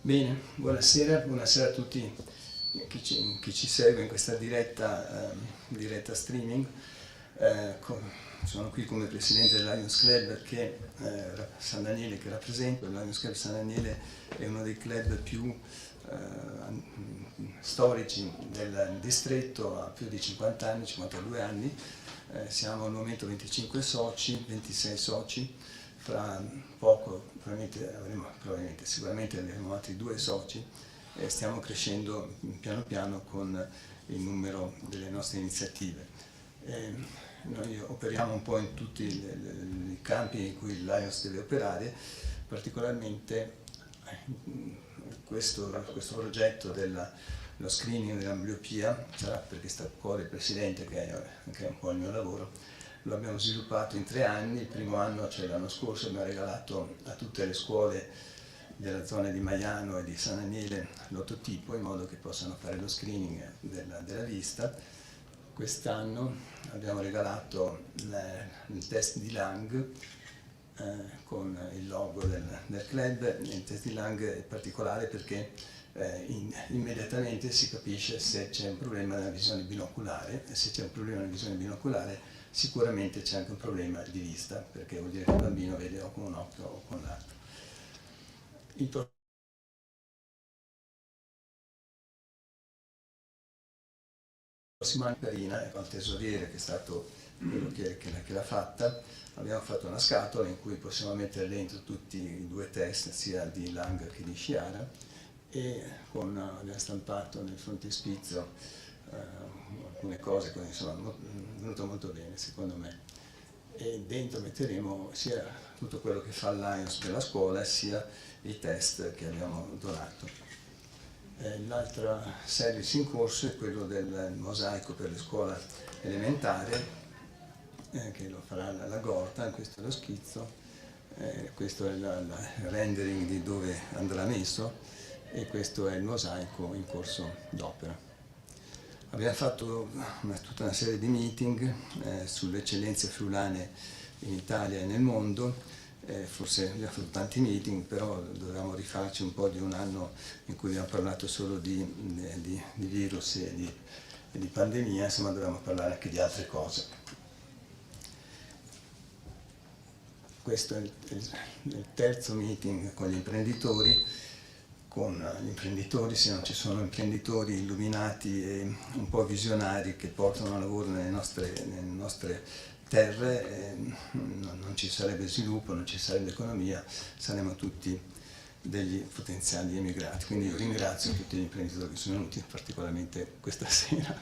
Bene, buonasera a tutti chi ci segue in questa diretta streaming. Sono qui come presidente del Lions Club San Daniele che rappresento. Il Lions Club San Daniele è uno dei club più storici del distretto, ha più di 50 anni, 52 anni. Siamo al momento 25 soci, 26 soci. Fra poco sicuramente avremo altri 2 soci e stiamo crescendo piano piano con il numero delle nostre iniziative. Noi operiamo un po' in tutti i campi in cui il Lions deve operare, particolarmente questo progetto dello screening dell'ambliopia sarà perché sta a cuore il Presidente, che è un po' il mio lavoro. Lo abbiamo sviluppato in 3 anni. Il primo anno, cioè l'anno scorso, abbiamo regalato a tutte le scuole della zona di Maiano e di San Daniele l'ototipo in modo che possano fare lo screening della vista. Quest'anno abbiamo regalato il test di Lang con il logo del club. Il test di Lang è particolare perché immediatamente si capisce se c'è un problema nella visione binoculare, e se c'è un problema nella visione binoculare sicuramente c'è anche un problema di vista, perché vuol dire che il bambino vede o con un occhio o con l'altro. Il prossimo anno Carina, al tesoriere, che è stato quello che l'ha fatta, abbiamo fatto una scatola in cui possiamo mettere dentro tutti i 2 test, sia di Lang che di Sciara, e abbiamo stampato nel frontespizio alcune cose che insomma è venuto molto bene secondo me, e dentro metteremo sia tutto quello che fa l'Lions per la scuola sia i test che abbiamo donato. L'altra service in corso è quello del mosaico per le scuole elementari, che lo farà la Gorta. Questo è lo schizzo, questo è il rendering di dove andrà messo, e questo è il mosaico in corso d'opera. Abbiamo fatto tutta una serie di meeting sulle eccellenze friulane in Italia e nel mondo. Forse abbiamo fatto tanti meeting, però dovevamo rifarci un po' di un anno in cui abbiamo parlato solo di virus e di pandemia, insomma dovevamo parlare anche di altre cose. Questo è il terzo meeting con gli imprenditori. Se non ci sono imprenditori illuminati e un po' visionari che portano lavoro nelle nostre terre, non ci sarebbe sviluppo, non ci sarebbe economia, saremmo tutti degli potenziali emigrati. Quindi io ringrazio tutti gli imprenditori che sono venuti, particolarmente questa sera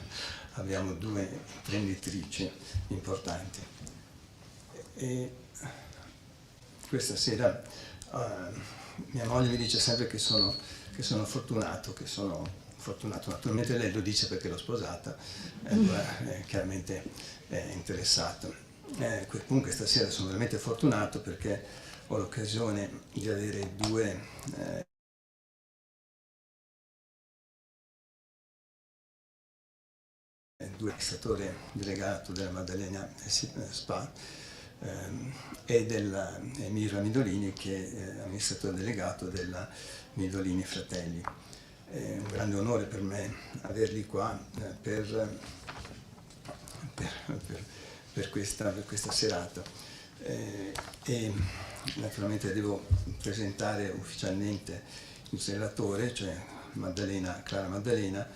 abbiamo 2 imprenditrici importanti. E questa sera mia moglie mi dice sempre che sono fortunato, naturalmente lei lo dice perché l'ho sposata, allora chiaramente è interessato. Comunque stasera sono veramente fortunato perché ho l'occasione di avere 2 amministratore delegato della Maddalena SpA e Mira Midolini, che è amministratore delegato della Midolini Fratelli. È un grande onore per me averli qua per questa serata. E naturalmente devo presentare ufficialmente il relatore, cioè Clara Maddalena,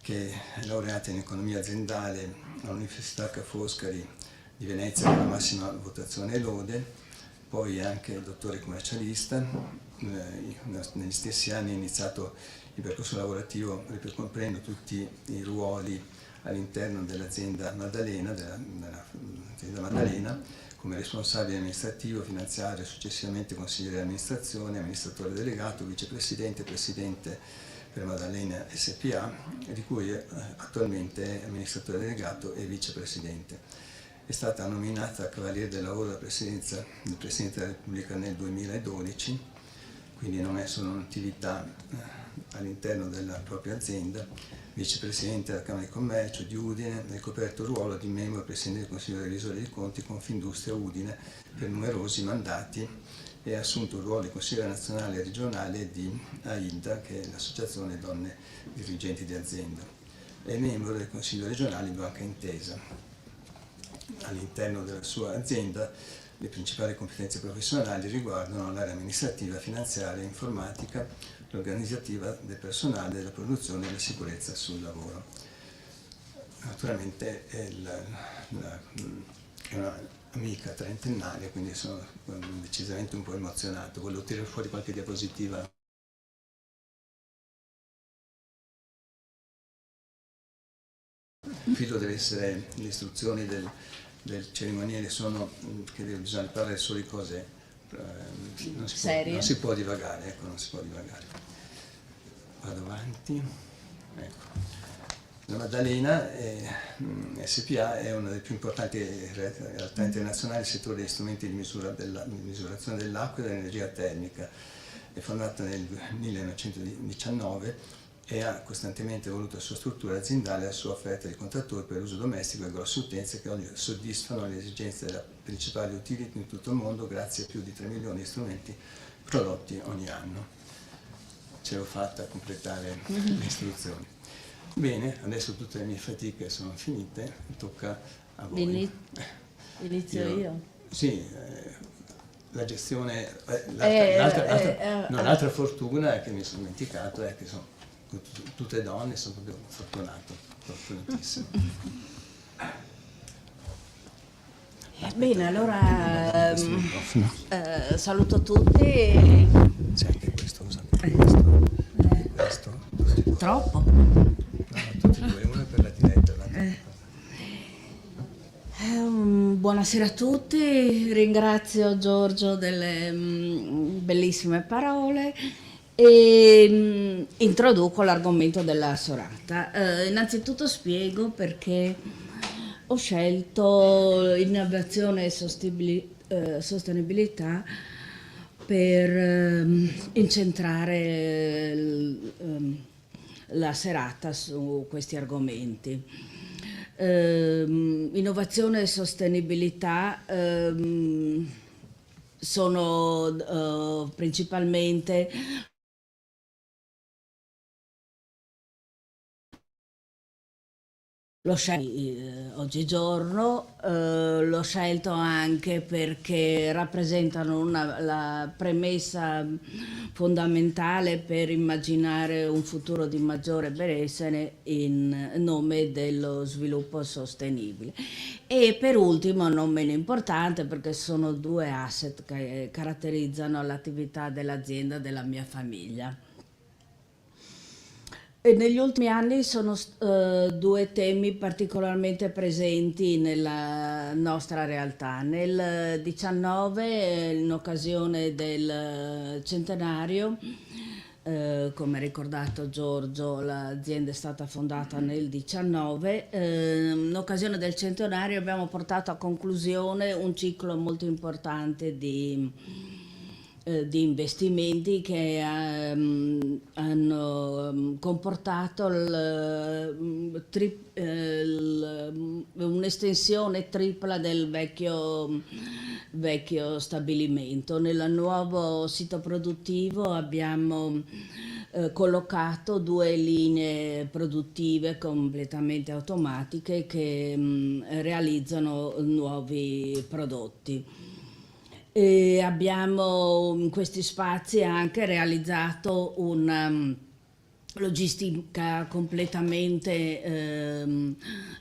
che è laureata in economia aziendale all'Università Ca' Foscari di Venezia con la massima votazione e lode, poi è anche dottore commercialista. Negli stessi anni ha iniziato il percorso lavorativo ripercorrendo tutti i ruoli all'interno dell'azienda Maddalena, come responsabile amministrativo, finanziario, successivamente consigliere di amministrazione, amministratore delegato, vicepresidente, presidente per Maddalena SPA, di cui attualmente è amministratore delegato e vicepresidente. È stata nominata Cavaliere del Lavoro della Presidenza del Presidente della Repubblica nel 2012, quindi non è solo un'attività all'interno della propria azienda. Vicepresidente della Camera di Commercio di Udine, ha ricoperto il ruolo di membro e Presidente del Consiglio dei Revisori dei Conti Confindustria Udine per numerosi mandati, e ha assunto il ruolo di consigliere nazionale e regionale di AIDA, che è l'Associazione Donne Dirigenti di Azienda, è membro del Consiglio regionale di Banca Intesa. All'interno della sua azienda le principali competenze professionali riguardano l'area amministrativa, finanziaria, informatica, l'organizzativa del personale, della produzione e la sicurezza sul lavoro. Naturalmente è un'amica trentennale, quindi sono decisamente un po' emozionato. Volevo tirare fuori qualche diapositiva. Il filo deve essere, le istruzioni del cerimoniere sono che bisogna parlare solo di cose, non si può divagare, ecco, non si può divagare. Vado avanti, ecco. La Maddalena SPA è una delle più importanti realtà internazionali nel settore degli strumenti di misurazione dell'acqua e dell'energia termica. È fondata nel 1919 e ha costantemente evoluto la sua struttura aziendale e la sua offerta di contrattori per uso domestico e grosse utenze che oggi soddisfano le esigenze della principali utility in tutto il mondo grazie a più di 3 milioni di strumenti prodotti ogni anno. Ce l'ho fatta a completare le istruzioni. Bene, adesso tutte le mie fatiche sono finite, tocca a voi. Inizio io? Sì, la gestione, l'altra fortuna che mi sono dimenticato è che sono tutte donne, sono proprio fortunatissimo. Bene, allora saluto tutti. C'è anche questo, usate questo. Troppo? No, tutti e due, uno per la diretta e l'altro. Buonasera a tutti, ringrazio Giorgio delle bellissime parole e introduco l'argomento della serata. Innanzitutto spiego perché ho scelto innovazione e sostenibilità per incentrare la serata su questi argomenti. Innovazione e sostenibilità sono principalmente l'ho scelto oggigiorno, l'ho scelto anche perché rappresentano la premessa fondamentale per immaginare un futuro di maggiore benessere in nome dello sviluppo sostenibile. E per ultimo, non meno importante, perché sono due asset che caratterizzano l'attività dell'azienda della mia famiglia. E negli ultimi anni sono due temi particolarmente presenti nella nostra realtà. Nel 19, in occasione del centenario, come ha ricordato Giorgio, l'azienda è stata fondata nel 19, in occasione del centenario abbiamo portato a conclusione un ciclo molto importante di investimenti che hanno comportato un'estensione tripla del vecchio stabilimento. Nel nuovo sito produttivo abbiamo collocato 2 linee produttive completamente automatiche che realizzano nuovi prodotti. E abbiamo in questi spazi anche realizzato una logistica completamente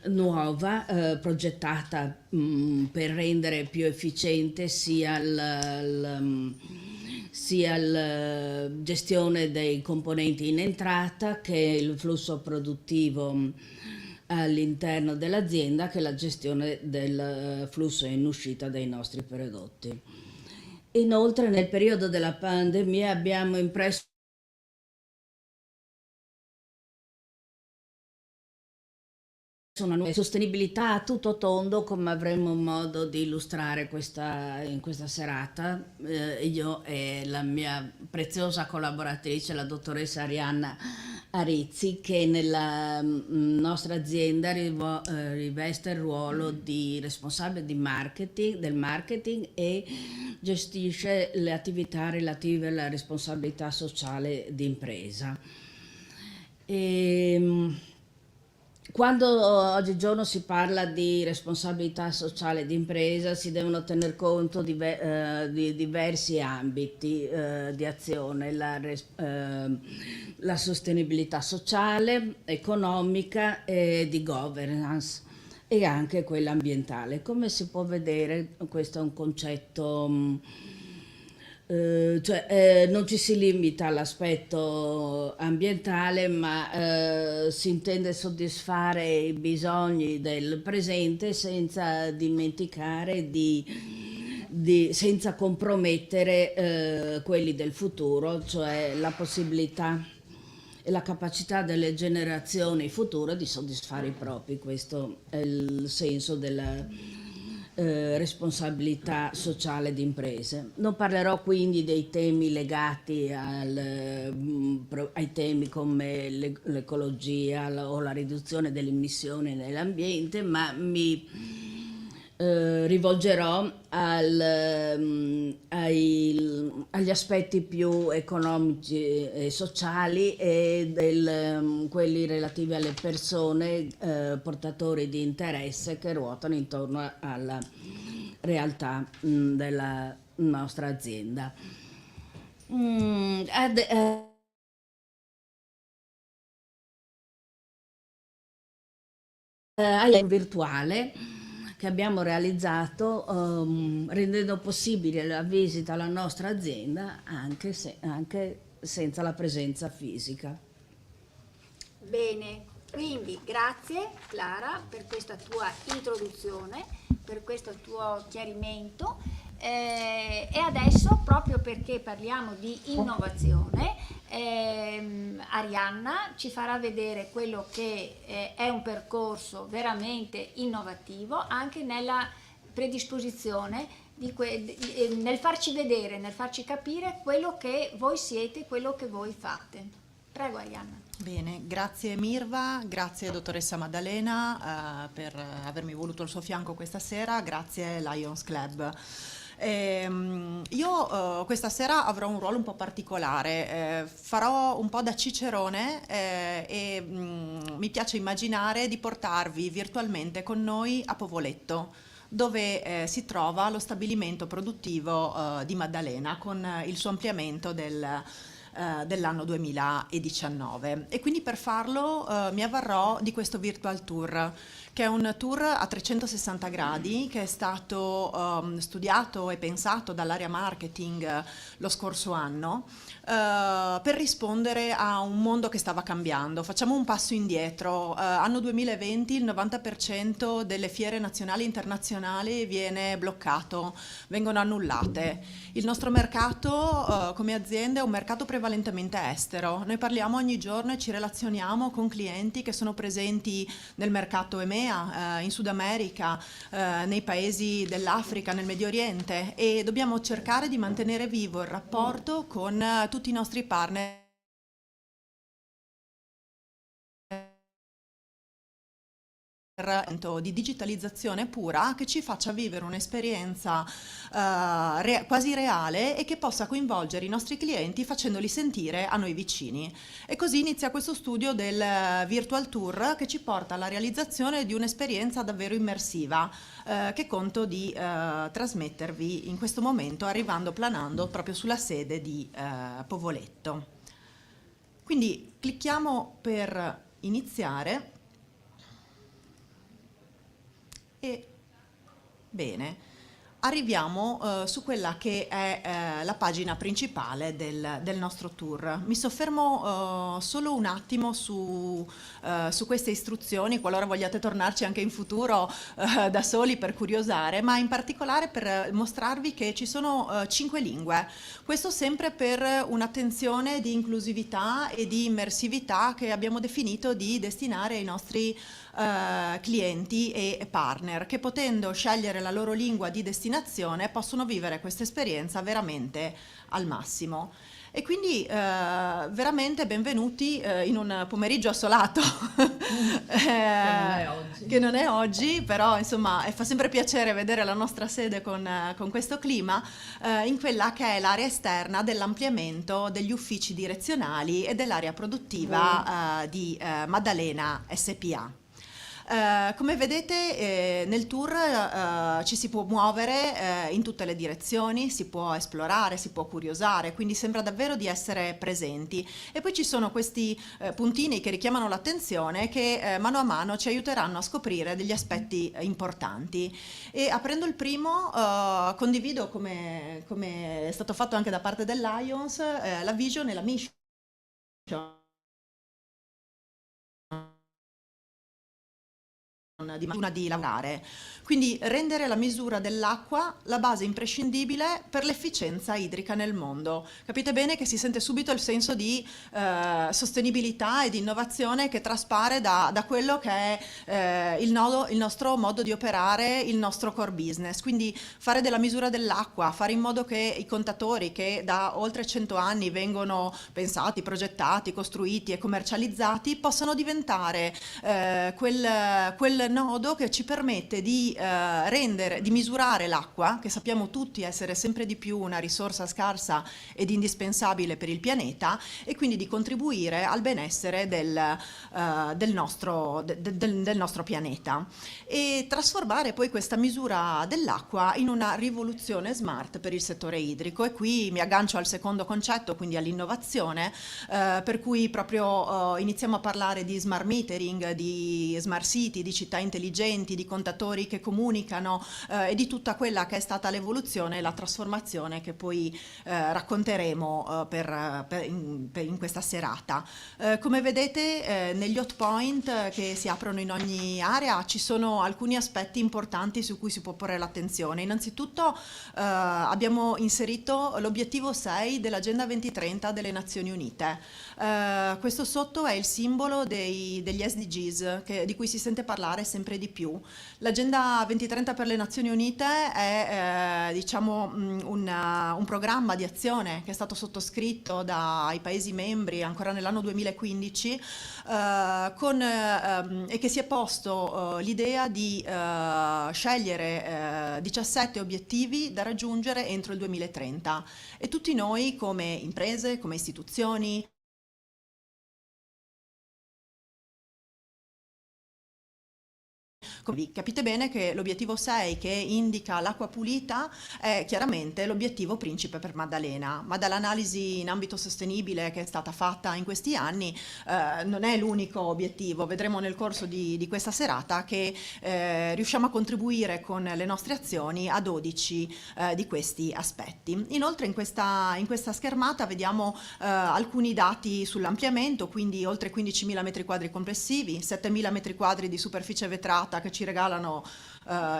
nuova, progettata per rendere più efficiente sia la gestione dei componenti in entrata che il flusso produttivo all'interno dell'azienda, che la gestione del flusso in uscita dei nostri prodotti. Inoltre, nel periodo della pandemia abbiamo impresso una nuova sostenibilità a tutto tondo, come avremo modo di illustrare in questa serata, io e la mia preziosa collaboratrice, la dottoressa Arianna Arizzi, che nella nostra azienda riveste il ruolo di responsabile del marketing e gestisce le attività relative alla responsabilità sociale d'impresa. Quando oggigiorno si parla di responsabilità sociale d'impresa si devono tener conto di diversi ambiti di azione, la sostenibilità sociale, economica e di governance e anche quella ambientale. Come si può vedere, questo è un concetto non ci si limita all'aspetto ambientale, ma si intende soddisfare i bisogni del presente senza dimenticare senza compromettere quelli del futuro, cioè la possibilità e la capacità delle generazioni future di soddisfare i propri. Questo è il senso della responsabilità sociale di imprese. Non parlerò quindi dei temi legati ai temi come l'ecologia o la riduzione delle emissioni nell'ambiente, ma mi rivolgerò agli aspetti più economici e sociali e quelli relativi alle persone portatori di interesse che ruotano intorno alla realtà della nostra azienda. Virtuale che abbiamo realizzato rendendo possibile la visita alla nostra azienda anche senza la presenza fisica. Bene, quindi grazie Clara per questa tua introduzione, per questo tuo chiarimento e adesso, proprio perché parliamo di innovazione, Arianna ci farà vedere quello che è un percorso veramente innovativo anche nella predisposizione, nel farci vedere, nel farci capire quello che voi siete, quello che voi fate. Prego Arianna. Bene, grazie Mirva, grazie dottoressa Maddalena per avermi voluto al suo fianco questa sera, grazie Lions Club. Io questa sera avrò un ruolo un po' particolare, farò un po' da cicerone e mi piace immaginare di portarvi virtualmente con noi a Povoletto, dove si trova lo stabilimento produttivo di Maddalena con il suo ampliamento dell'anno 2019 e quindi per farlo mi avvarrò di questo virtual tour, che è un tour a 360 gradi che è stato studiato e pensato dall'area marketing lo scorso anno per rispondere a un mondo che stava cambiando. Facciamo un passo indietro. Anno 2020 il 90% delle fiere nazionali e internazionali viene bloccato, vengono annullate. Il nostro mercato come azienda è un mercato prevalentemente estero. Noi parliamo ogni giorno e ci relazioniamo con clienti che sono presenti nel mercato EMEA, in Sud America, nei paesi dell'Africa, nel Medio Oriente, e dobbiamo cercare di mantenere vivo il rapporto con tutti i nostri partner di digitalizzazione pura che ci faccia vivere un'esperienza quasi reale e che possa coinvolgere i nostri clienti facendoli sentire a noi vicini. E così inizia questo studio del Virtual Tour che ci porta alla realizzazione di un'esperienza davvero immersiva che conto di trasmettervi in questo momento, planando proprio sulla sede di Povoletto. Quindi clicchiamo per iniziare. E bene, arriviamo su quella che è la pagina principale del nostro tour. Mi soffermo solo un attimo su queste istruzioni, qualora vogliate tornarci anche in futuro da soli per curiosare, ma in particolare per mostrarvi che ci sono 5 lingue. Questo sempre per un'attenzione di inclusività e di immersività che abbiamo definito di destinare ai nostri clienti e partner che, potendo scegliere la loro lingua di destinazione, possono vivere questa esperienza veramente al massimo. E quindi veramente benvenuti in un pomeriggio assolato che non è oggi, però insomma fa sempre piacere vedere la nostra sede con questo clima in quella che è l'area esterna dell'ampliamento degli uffici direzionali e dell'area produttiva di Maddalena SPA. Come vedete nel tour ci si può muovere in tutte le direzioni, si può esplorare, si può curiosare, quindi sembra davvero di essere presenti. E poi ci sono questi puntini che richiamano l'attenzione, che mano a mano ci aiuteranno a scoprire degli aspetti importanti. E aprendo il primo condivido, come è stato fatto anche da parte del Lions, la vision e la mission di lavorare, quindi rendere la misura dell'acqua la base imprescindibile per l'efficienza idrica nel mondo. Capite bene che si sente subito il senso di sostenibilità e di innovazione che traspare da quello che è il nostro modo di operare, il nostro core business. Quindi fare della misura dell'acqua, fare in modo che i contatori, che da oltre 100 anni vengono pensati, progettati, costruiti e commercializzati, possano diventare quel nodo che ci permette di misurare l'acqua, che sappiamo tutti essere sempre di più una risorsa scarsa ed indispensabile per il pianeta, e quindi di contribuire al benessere del nostro pianeta, e trasformare poi questa misura dell'acqua in una rivoluzione smart per il settore idrico. E qui mi aggancio al secondo concetto, quindi all'innovazione, per cui proprio iniziamo a parlare di smart metering, di smart city, di città intelligenti, di contatori che comunicano e di tutta quella che è stata l'evoluzione e la trasformazione che poi racconteremo in questa serata. Come vedete negli hot point che si aprono in ogni area ci sono alcuni aspetti importanti su cui si può porre l'attenzione. Innanzitutto abbiamo inserito l'obiettivo 6 dell'Agenda 2030 delle Nazioni Unite. Questo sotto è il simbolo degli SDGs di cui si sente parlare sempre di più. L'Agenda 2030 per le Nazioni Unite è un programma di azione che è stato sottoscritto dai Paesi membri ancora nell'anno 2015 e che si è posto l'idea di scegliere 17 obiettivi da raggiungere entro il 2030, e tutti noi come imprese, come istituzioni, capite bene che l'obiettivo 6, che indica l'acqua pulita, è chiaramente l'obiettivo principe per Maddalena, ma dall'analisi in ambito sostenibile che è stata fatta in questi anni non è l'unico obiettivo. Vedremo nel corso di questa serata che riusciamo a contribuire con le nostre azioni a 12 di questi aspetti. Inoltre in questa schermata vediamo alcuni dati sull'ampliamento, quindi oltre 15.000 metri quadri complessivi, 7.000 metri quadri di superficie vetrata che ci regalano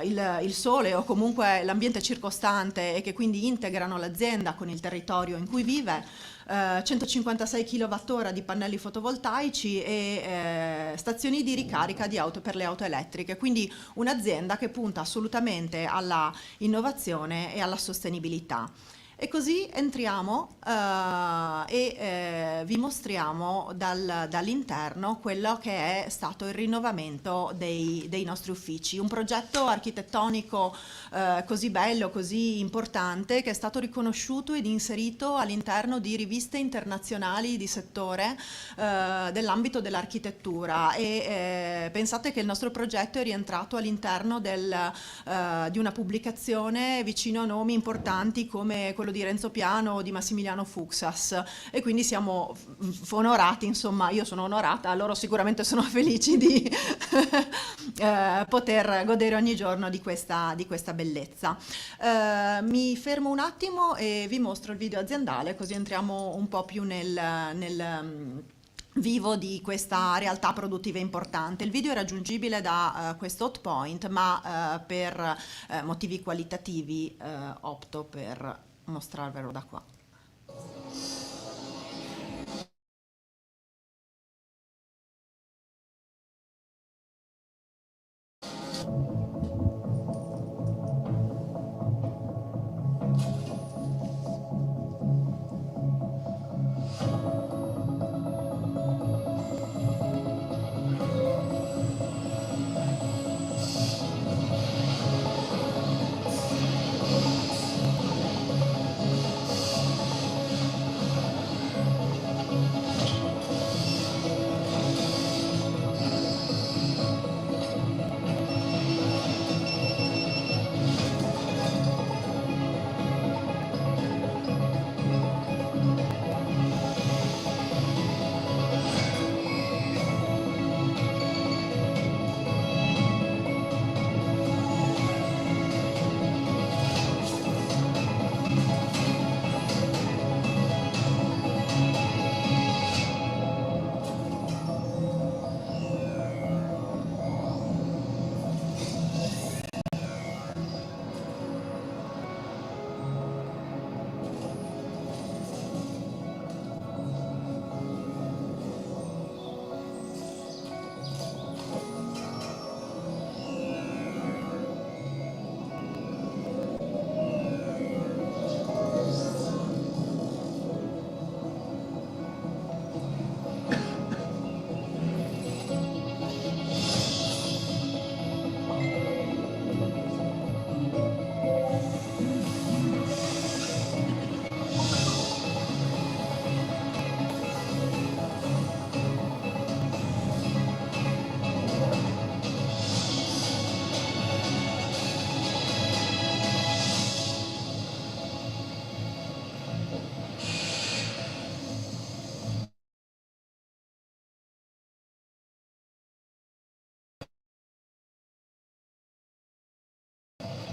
il sole o comunque l'ambiente circostante, e che quindi integrano l'azienda con il territorio in cui vive, 156 kWh di pannelli fotovoltaici e stazioni di ricarica di auto per le auto elettriche, quindi un'azienda che punta assolutamente alla innovazione e alla sostenibilità. E così entriamo e vi mostriamo dall'interno quello che è stato il rinnovamento dei nostri uffici. Un progetto architettonico così bello, così importante, che è stato riconosciuto ed inserito all'interno di riviste internazionali di settore dell'ambito dell'architettura. E pensate che il nostro progetto è rientrato all'interno di una pubblicazione vicino a nomi importanti come quello di Renzo Piano o di Massimiliano Fuxas, e quindi siamo onorati, insomma io sono onorata, loro sicuramente sono felici di poter godere ogni giorno di questa bellezza. Mi fermo un attimo e vi mostro il video aziendale, così entriamo un po' più nel vivo di questa realtà produttiva importante. Il video è raggiungibile da questo hot point, ma per motivi qualitativi opto per mostrarvelo da qua.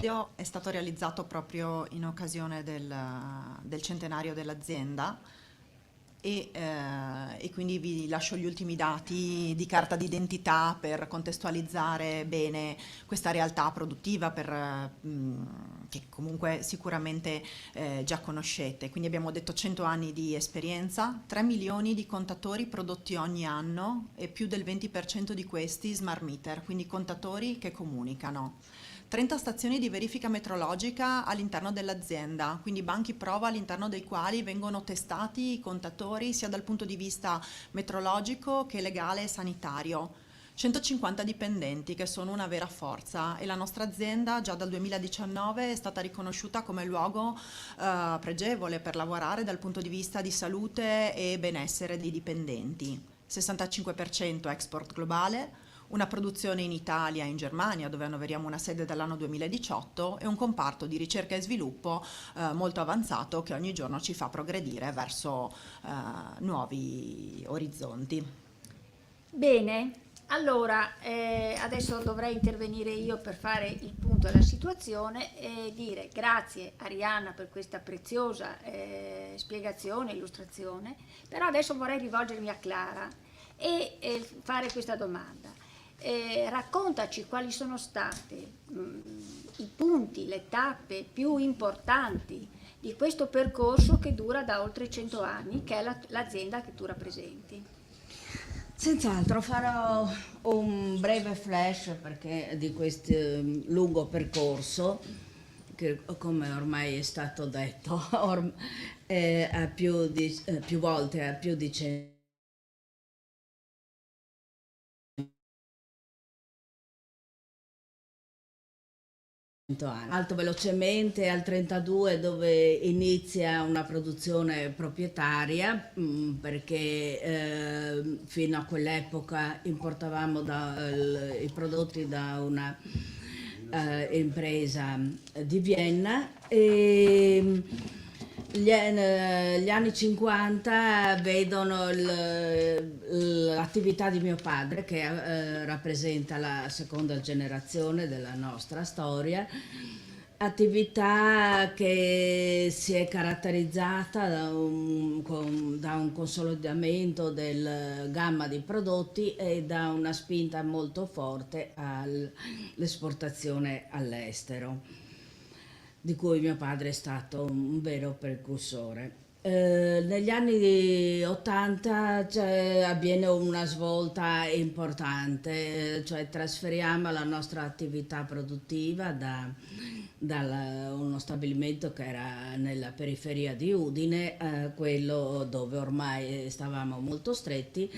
video è stato realizzato proprio in occasione del centenario dell'azienda e quindi vi lascio gli ultimi dati di carta d'identità per contestualizzare bene questa realtà produttiva che comunque sicuramente già conoscete. Quindi abbiamo detto 100 anni di esperienza, 3 milioni di contatori prodotti ogni anno e più del 20% di questi smart meter, quindi contatori che comunicano. 30 stazioni di verifica metrologica all'interno dell'azienda, quindi banchi prova all'interno dei quali vengono testati i contatori sia dal punto di vista metrologico che legale e sanitario. 150 dipendenti che sono una vera forza e la nostra azienda già dal 2019 è stata riconosciuta come luogo pregevole per lavorare dal punto di vista di salute e benessere dei dipendenti. 65% export globale, una produzione in Italia e in Germania, dove annoveriamo una sede dall'anno 2018, e un comparto di ricerca e sviluppo molto avanzato che ogni giorno ci fa progredire verso nuovi orizzonti. Bene, allora adesso dovrei intervenire io per fare il punto della situazione e dire grazie Arianna per questa preziosa spiegazione, illustrazione, però adesso vorrei rivolgermi a Clara e fare questa domanda. Raccontaci quali sono state i punti, le tappe più importanti di questo percorso che dura da oltre 100 anni, che è l'azienda che tu rappresenti. Senz'altro farò un breve flash di questo lungo percorso che, come ormai è stato detto, più volte, a più di 100 anni. Alto velocemente al 32 dove inizia una produzione proprietaria perché fino a quell'epoca importavamo i prodotti da una impresa di Vienna e gli anni 50 vedono l'attività di mio padre che rappresenta la seconda generazione della nostra storia, attività che si è caratterizzata da un consolidamento del gamma di prodotti e da una spinta molto forte all'esportazione all'estero, di cui mio padre è stato un vero precursore. Negli anni 80 avviene una svolta importante, cioè trasferiamo la nostra attività produttiva da uno stabilimento che era nella periferia di Udine, quello dove ormai stavamo molto stretti,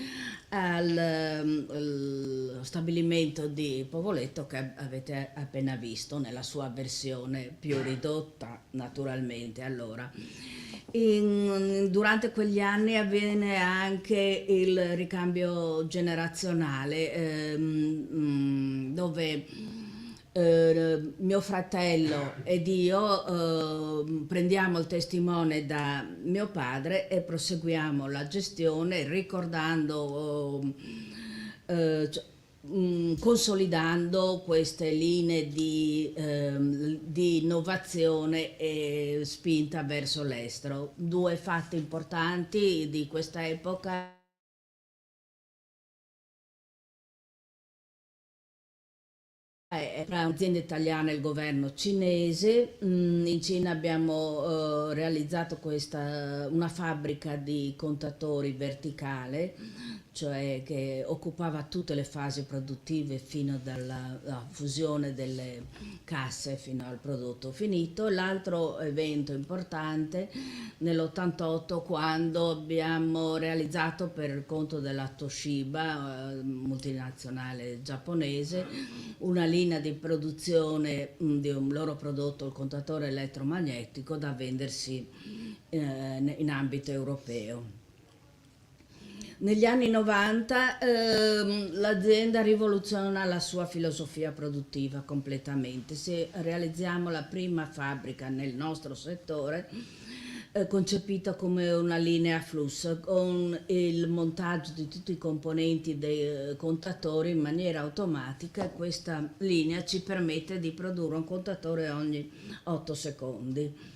allo stabilimento di Povoletto che avete appena visto nella sua versione più ridotta naturalmente allora. Durante quegli anni avviene anche il ricambio generazionale dove mio fratello ed io prendiamo il testimone da mio padre e proseguiamo la gestione ricordando consolidando queste linee di innovazione e spinta verso l'estero. Due fatti importanti di questa epoca tra un'azienda italiana e il governo cinese. In Cina abbiamo realizzato una fabbrica di contatori verticale, cioè che occupava tutte le fasi produttive fino dalla fusione delle casse fino al prodotto finito. L'altro evento importante nell'88 quando abbiamo realizzato per conto della Toshiba, multinazionale giapponese, una linea di produzione di un loro prodotto, il contatore elettromagnetico, da vendersi in ambito europeo. Negli anni 90 l'azienda rivoluziona la sua filosofia produttiva completamente. Se realizziamo la prima fabbrica nel nostro settore concepita come una linea a flusso, con il montaggio di tutti i componenti dei contatori in maniera automatica. Questa linea ci permette di produrre un contatore ogni 8 secondi.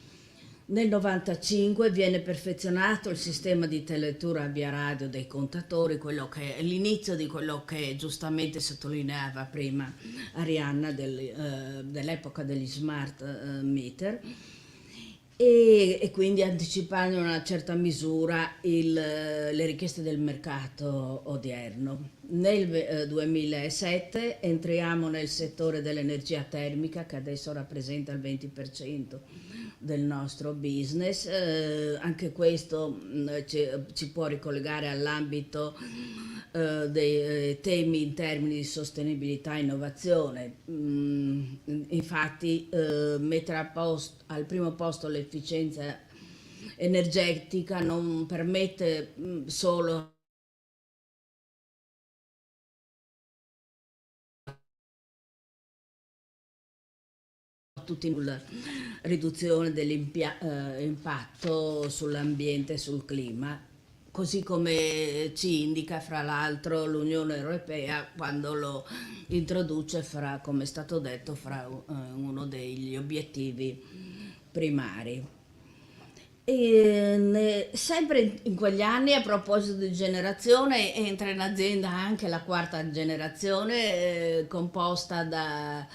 Nel 95 viene perfezionato il sistema di telelettura via radio dei contatori, quello che è l'inizio di quello che giustamente sottolineava prima Arianna dell'epoca degli smart meter, e quindi anticipando in una certa misura le richieste del mercato odierno. Nel 2007 entriamo nel settore dell'energia termica, che adesso rappresenta il 20% del nostro business. Anche questo ci può ricollegare all'ambito dei temi in termini di sostenibilità e innovazione. Infatti mettere al primo posto l'efficienza energetica non permette solo tutti la riduzione dell'impatto sull'ambiente e sul clima, così come ci indica fra l'altro l'Unione Europea quando lo introduce, come è stato detto, fra uno degli obiettivi primari. Sempre in quegli anni, a proposito di generazione, entra in azienda anche la quarta generazione, composta da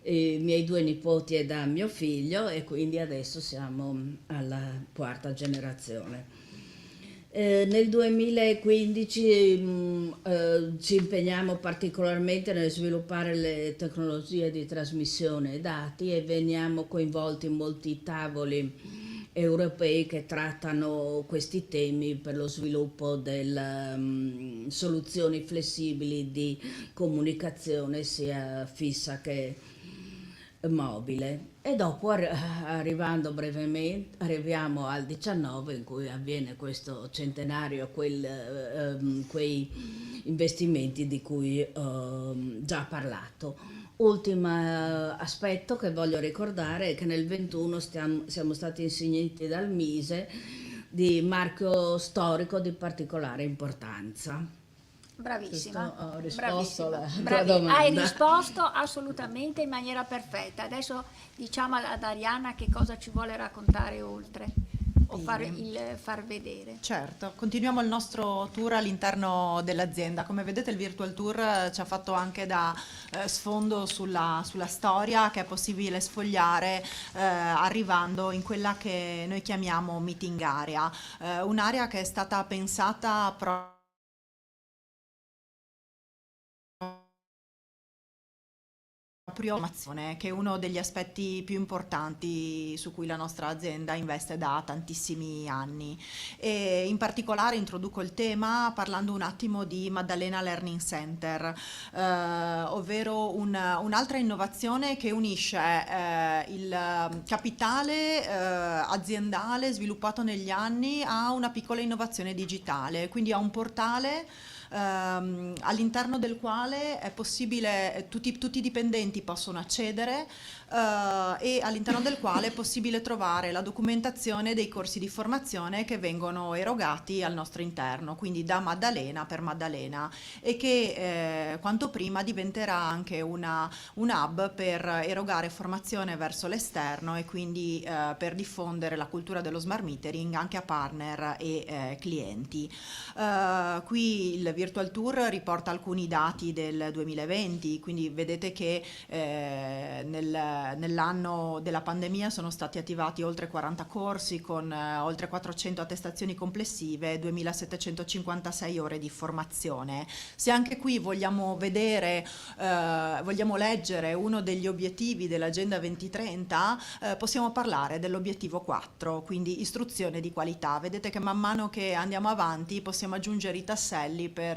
i miei 2 nipoti e da mio figlio, e quindi adesso siamo alla quarta generazione. Nel 2015 ci impegniamo particolarmente nel sviluppare le tecnologie di trasmissione dati e veniamo coinvolti in molti tavoli europei che trattano questi temi per lo sviluppo delle soluzioni flessibili di comunicazione sia fissa che mobile. E dopo arrivando brevemente arriviamo al 19 in cui avviene questo centenario, quei investimenti di cui ho già parlato. Ultimo aspetto che voglio ricordare è che nel 21 siamo stati insigniti dal Mise di marchio storico di particolare importanza. Bravissima, Ho risposto alla tua Bravi. domanda. Hai risposto assolutamente in maniera perfetta. Adesso diciamo ad Arianna che cosa ci vuole raccontare oltre o far vedere. Certo, continuiamo il nostro tour all'interno dell'azienda. Come vedete il Virtual Tour ci ha fatto anche da sfondo sulla storia che è possibile sfogliare arrivando in quella che noi chiamiamo meeting area, un'area che è stata pensata proprio formazione, che è uno degli aspetti più importanti su cui la nostra azienda investe da tantissimi anni, e in particolare introduco il tema parlando un attimo di Maddalena Learning Center, ovvero un'altra innovazione che unisce il capitale aziendale sviluppato negli anni a una piccola innovazione digitale, quindi a un portale all'interno del quale è possibile, tutti i dipendenti possono accedere e all'interno del quale è possibile trovare la documentazione dei corsi di formazione che vengono erogati al nostro interno, quindi da Maddalena per Maddalena, e che quanto prima diventerà anche un hub per erogare formazione verso l'esterno e quindi per diffondere la cultura dello smart metering anche a partner e clienti. Qui il Virtual Tour riporta alcuni dati del 2020, quindi vedete che nell'anno della pandemia sono stati attivati oltre 40 corsi con oltre 400 attestazioni complessive, 2756 ore di formazione. Se anche qui vogliamo vedere, vogliamo leggere uno degli obiettivi dell'Agenda 2030, possiamo parlare dell'obiettivo 4, quindi istruzione di qualità. Vedete che man mano che andiamo avanti possiamo aggiungere i tasselli per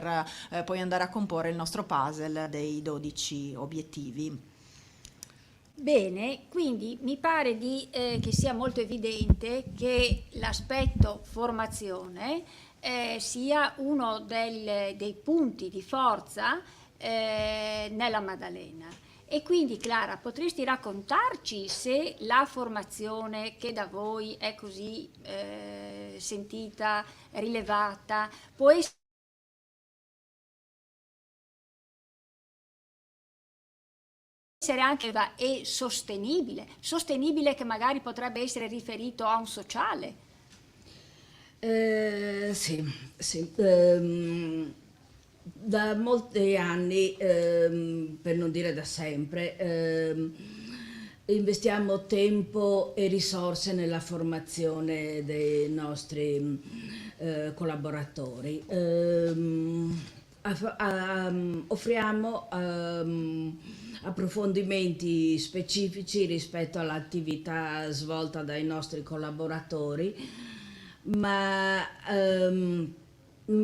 poi andare a comporre il nostro puzzle dei 12 obiettivi. Bene, quindi mi pare che sia molto evidente che l'aspetto formazione sia uno dei punti di forza nella Maddalena, E quindi Clara, potresti raccontarci se la formazione che da voi è così sentita, rilevata, può essere anche e sostenibile che magari potrebbe essere riferito a un sociale? Sì, sì. Da molti anni, per non dire da sempre, investiamo tempo e risorse nella formazione dei nostri collaboratori. Offriamo approfondimenti specifici rispetto all'attività svolta dai nostri collaboratori, ma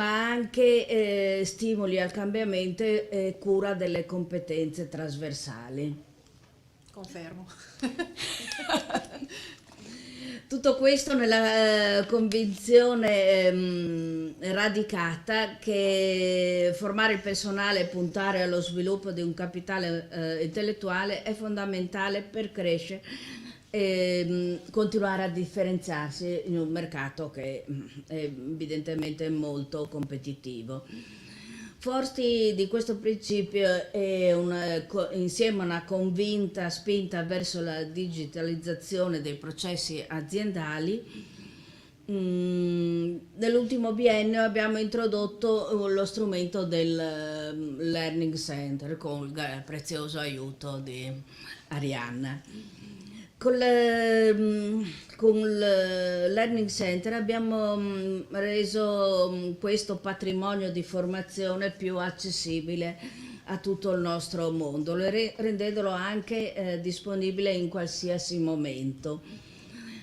anche stimoli al cambiamento e cura delle competenze trasversali. Confermo. Tutto questo nella convinzione radicata che formare il personale e puntare allo sviluppo di un capitale intellettuale è fondamentale per crescere e continuare a differenziarsi in un mercato che è evidentemente molto competitivo. Forti di questo principio e insieme a una convinta spinta verso la digitalizzazione dei processi aziendali, nell'ultimo biennio abbiamo introdotto lo strumento del Learning Center con il prezioso aiuto di Arianna. Con il Learning Center abbiamo reso questo patrimonio di formazione più accessibile a tutto il nostro mondo, rendendolo anche disponibile in qualsiasi momento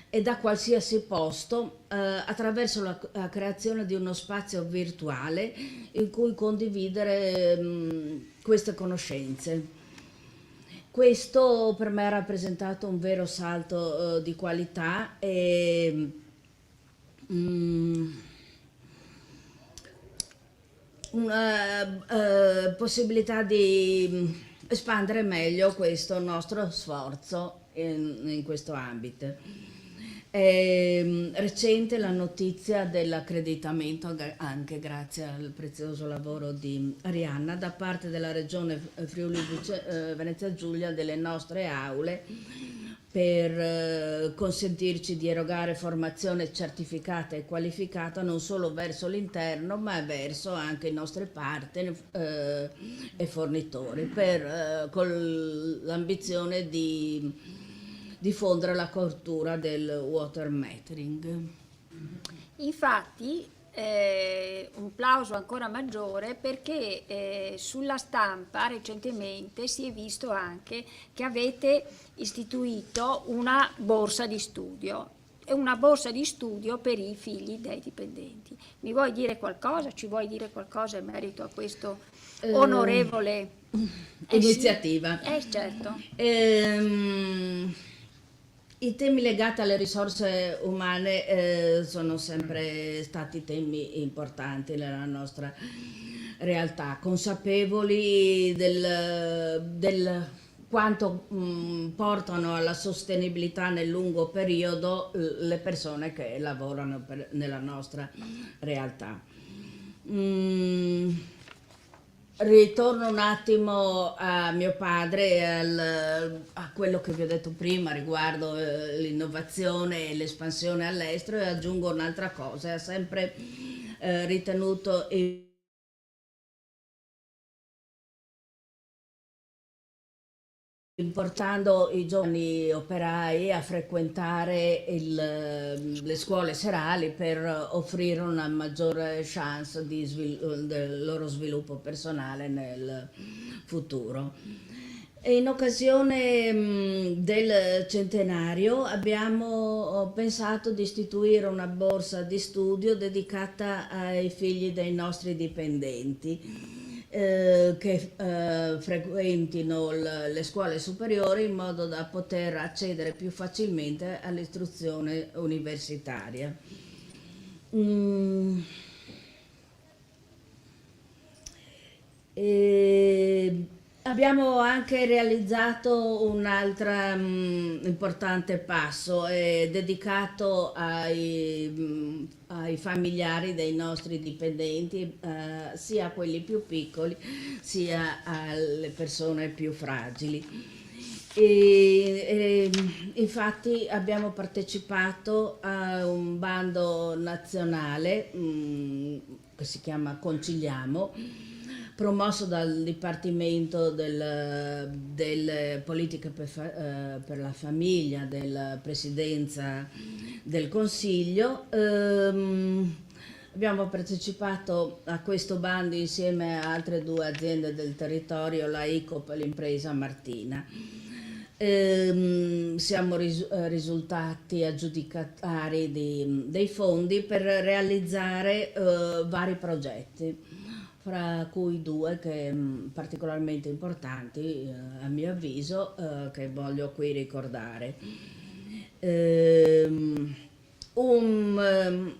e da qualsiasi posto attraverso la creazione di uno spazio virtuale in cui condividere queste conoscenze. Questo per me ha rappresentato un vero salto di qualità e una possibilità di espandere meglio questo nostro sforzo in questo ambito. È recente la notizia dell'accreditamento, anche grazie al prezioso lavoro di Arianna, da parte della Regione Friuli Venezia Giulia delle nostre aule per consentirci di erogare formazione certificata e qualificata non solo verso l'interno ma verso anche i nostri partner e fornitori con l'ambizione di diffondere la cultura del water metering. Infatti, un plauso ancora maggiore perché sulla stampa recentemente si è visto anche che avete istituito una borsa di studio. È una borsa di studio per i figli dei dipendenti. Mi vuoi dire qualcosa? Ci vuoi dire qualcosa in merito a questo onorevole iniziativa? Sì. Certo. I temi legati alle risorse umane sono sempre stati temi importanti nella nostra realtà, consapevoli del quanto portano alla sostenibilità nel lungo periodo le persone che lavorano nella nostra realtà. Ritorno un attimo a mio padre e a quello che vi ho detto prima riguardo l'innovazione e l'espansione all'estero e aggiungo un'altra cosa, ha sempre ritenuto importando i giovani operai a frequentare le scuole serali per offrire una maggiore chance del loro sviluppo personale nel futuro. E in occasione del centenario abbiamo pensato di istituire una borsa di studio dedicata ai figli dei nostri dipendenti che frequentino le scuole superiori in modo da poter accedere più facilmente all'istruzione universitaria. Abbiamo anche realizzato un altro importante passo dedicato ai familiari dei nostri dipendenti, sia quelli più piccoli sia alle persone più fragili. Infatti abbiamo partecipato a un bando nazionale che si chiama Conciliamo, promosso dal Dipartimento delle politiche per la famiglia della Presidenza del Consiglio. Abbiamo partecipato a questo bando insieme a altre 2 aziende del territorio, la ICOP e l'impresa Martina. Siamo risultati aggiudicatari dei fondi per realizzare vari progetti, fra cui 2 che particolarmente importanti a mio avviso, che voglio qui ricordare. Un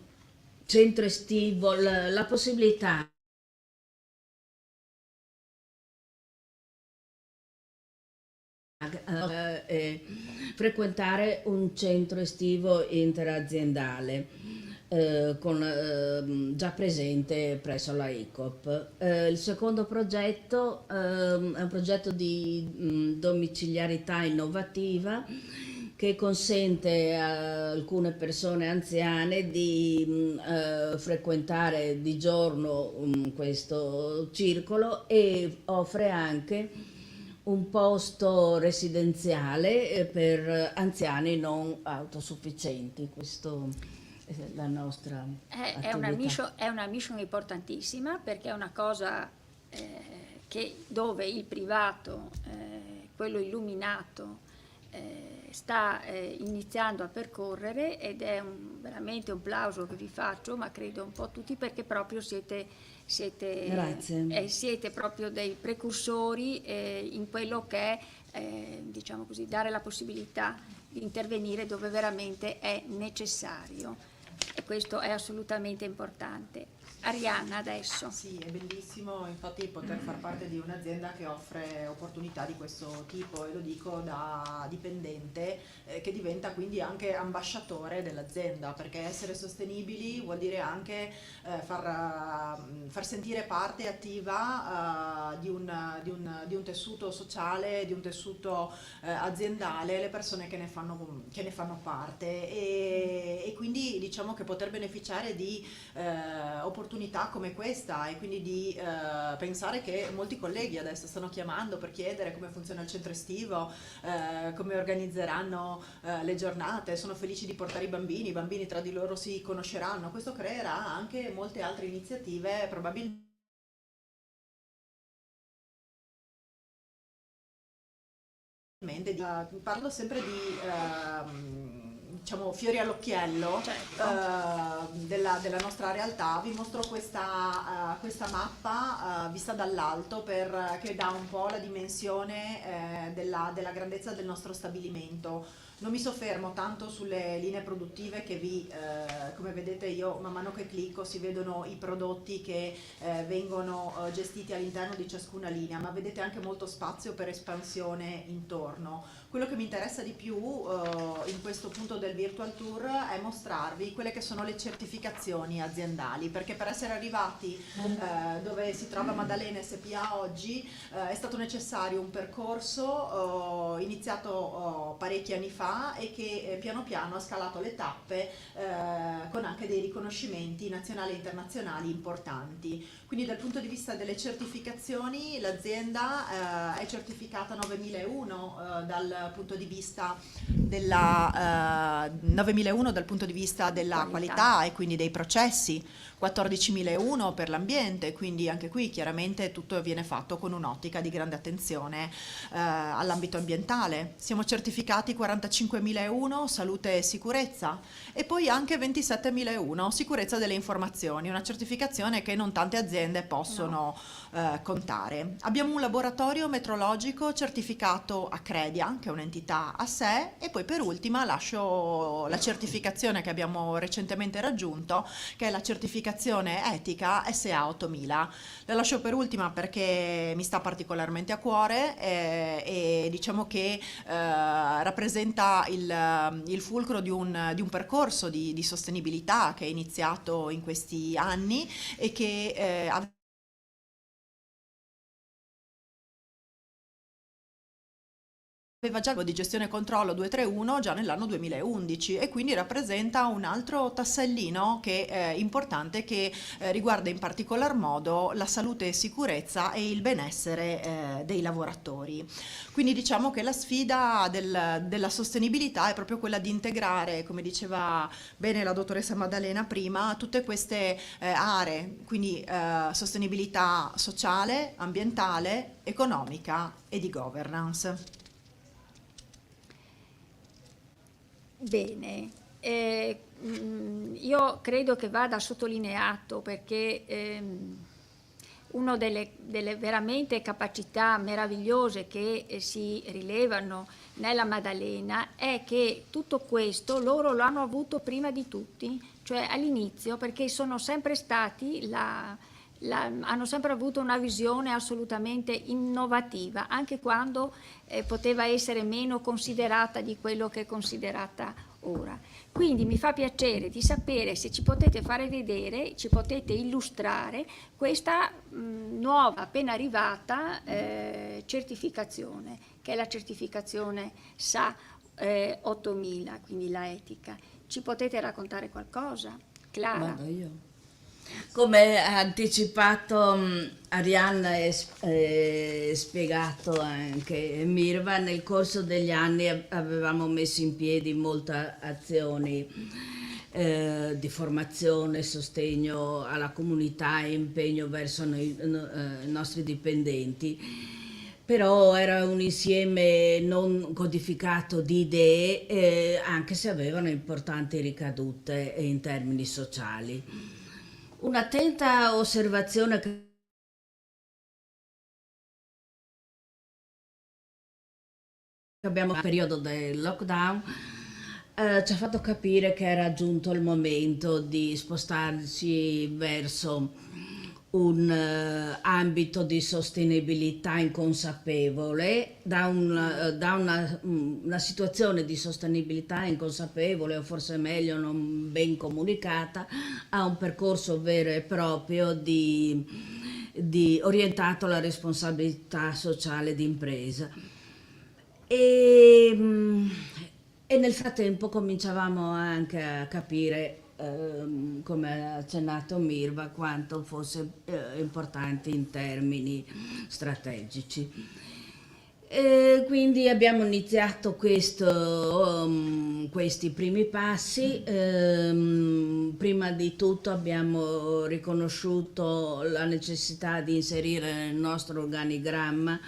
centro estivo, la possibilità frequentare un centro estivo interaziendale già presente presso la ICOP. Il secondo progetto è un progetto di domiciliarità innovativa che consente a alcune persone anziane di frequentare di giorno questo circolo e offre anche un posto residenziale per anziani non autosufficienti. Questo è la nostra attività. È una mission importantissima, perché è una cosa dove il privato, quello illuminato, sta iniziando a percorrere, ed è veramente un plauso che vi faccio, ma credo un po' tutti, perché proprio siete proprio dei precursori in quello che è, diciamo così, dare la possibilità di intervenire dove veramente è necessario, e questo è assolutamente importante. Arianna adesso. Sì, è bellissimo infatti poter far parte di un'azienda che offre opportunità di questo tipo, e lo dico da dipendente che diventa quindi anche ambasciatore dell'azienda, perché essere sostenibili vuol dire anche far sentire parte attiva di un tessuto sociale, di un tessuto aziendale, le persone che ne fanno parte, e quindi diciamo che poter beneficiare di opportunità come questa, e quindi di pensare che molti colleghi adesso stanno chiamando per chiedere come funziona il centro estivo, come organizzeranno le giornate, sono felici di portare i bambini tra di loro si conosceranno. Questo creerà anche molte altre iniziative, probabilmente parlo sempre di diciamo fiori all'occhiello, certo, della nostra realtà. Vi mostro questa mappa vista dall'alto, che dà un po' la dimensione della grandezza del nostro stabilimento. Non mi soffermo tanto sulle linee produttive che come vedete io man mano che clicco si vedono i prodotti che vengono gestiti all'interno di ciascuna linea, ma vedete anche molto spazio per espansione intorno. Quello che mi interessa di più in questo punto del Virtual Tour è mostrarvi quelle che sono le certificazioni aziendali, perché per essere arrivati dove si trova Maddalena SPA oggi è stato necessario un percorso iniziato parecchi anni fa, e che piano piano ha scalato le tappe con anche dei riconoscimenti nazionali e internazionali importanti. Quindi dal punto di vista delle certificazioni l'azienda è certificata 9001 dal punto di vista della 9001 dal punto di vista della qualità e quindi dei processi, 14001 per l'ambiente, quindi anche qui chiaramente tutto viene fatto con un'ottica di grande attenzione all'ambito ambientale. Siamo certificati 45001 salute e sicurezza, e poi anche 27001 sicurezza delle informazioni, una certificazione che non tante aziende possono contare. Abbiamo un laboratorio metrologico certificato Accredia, che è un'entità a sé, e poi per ultima lascio la certificazione che abbiamo recentemente raggiunto, che è la certificazione etica SA 8000. La lascio per ultima perché mi sta particolarmente a cuore e diciamo che rappresenta il fulcro di un percorso di sostenibilità che è iniziato in questi anni e che aveva già il di gestione e controllo 231 già nell'anno 2011 e quindi rappresenta un altro tassellino che è importante, che riguarda in particolar modo la salute e sicurezza e il benessere dei lavoratori. Quindi diciamo che la sfida della sostenibilità è proprio quella di integrare, come diceva bene la dottoressa Maddalena prima, tutte queste aree, quindi sostenibilità sociale, ambientale, economica e di governance. Bene, io credo che vada sottolineato perché una delle veramente capacità meravigliose che si rilevano nella Maddalena è che tutto questo loro lo hanno avuto prima di tutti, cioè all'inizio, perché sono sempre stati hanno sempre avuto una visione assolutamente innovativa, anche quando poteva essere meno considerata di quello che è considerata ora. Quindi mi fa piacere di sapere se ci potete fare vedere, ci potete illustrare questa nuova, appena arrivata certificazione, che è la certificazione SA 8000, quindi la etica. Ci potete raccontare qualcosa? Clara? Vado io. Come ha anticipato Arianna e spiegato anche Mirva, nel corso degli anni avevamo messo in piedi molte azioni di formazione, sostegno alla comunità e impegno verso i nostri dipendenti. Però era un insieme non codificato di idee, anche se avevano importanti ricadute in termini sociali. Un'attenta osservazione che abbiamo nel periodo del lockdown ci ha fatto capire che era giunto il momento di spostarci verso un ambito di sostenibilità inconsapevole, da una situazione di sostenibilità inconsapevole, o forse meglio non ben comunicata, a un percorso vero e proprio orientato alla responsabilità sociale d'impresa. E nel frattempo cominciavamo anche a capire, come ha accennato Mirva, quanto fosse importante in termini strategici. Quindi abbiamo iniziato questi primi passi. Prima di tutto abbiamo riconosciuto la necessità di inserire nel nostro organigramma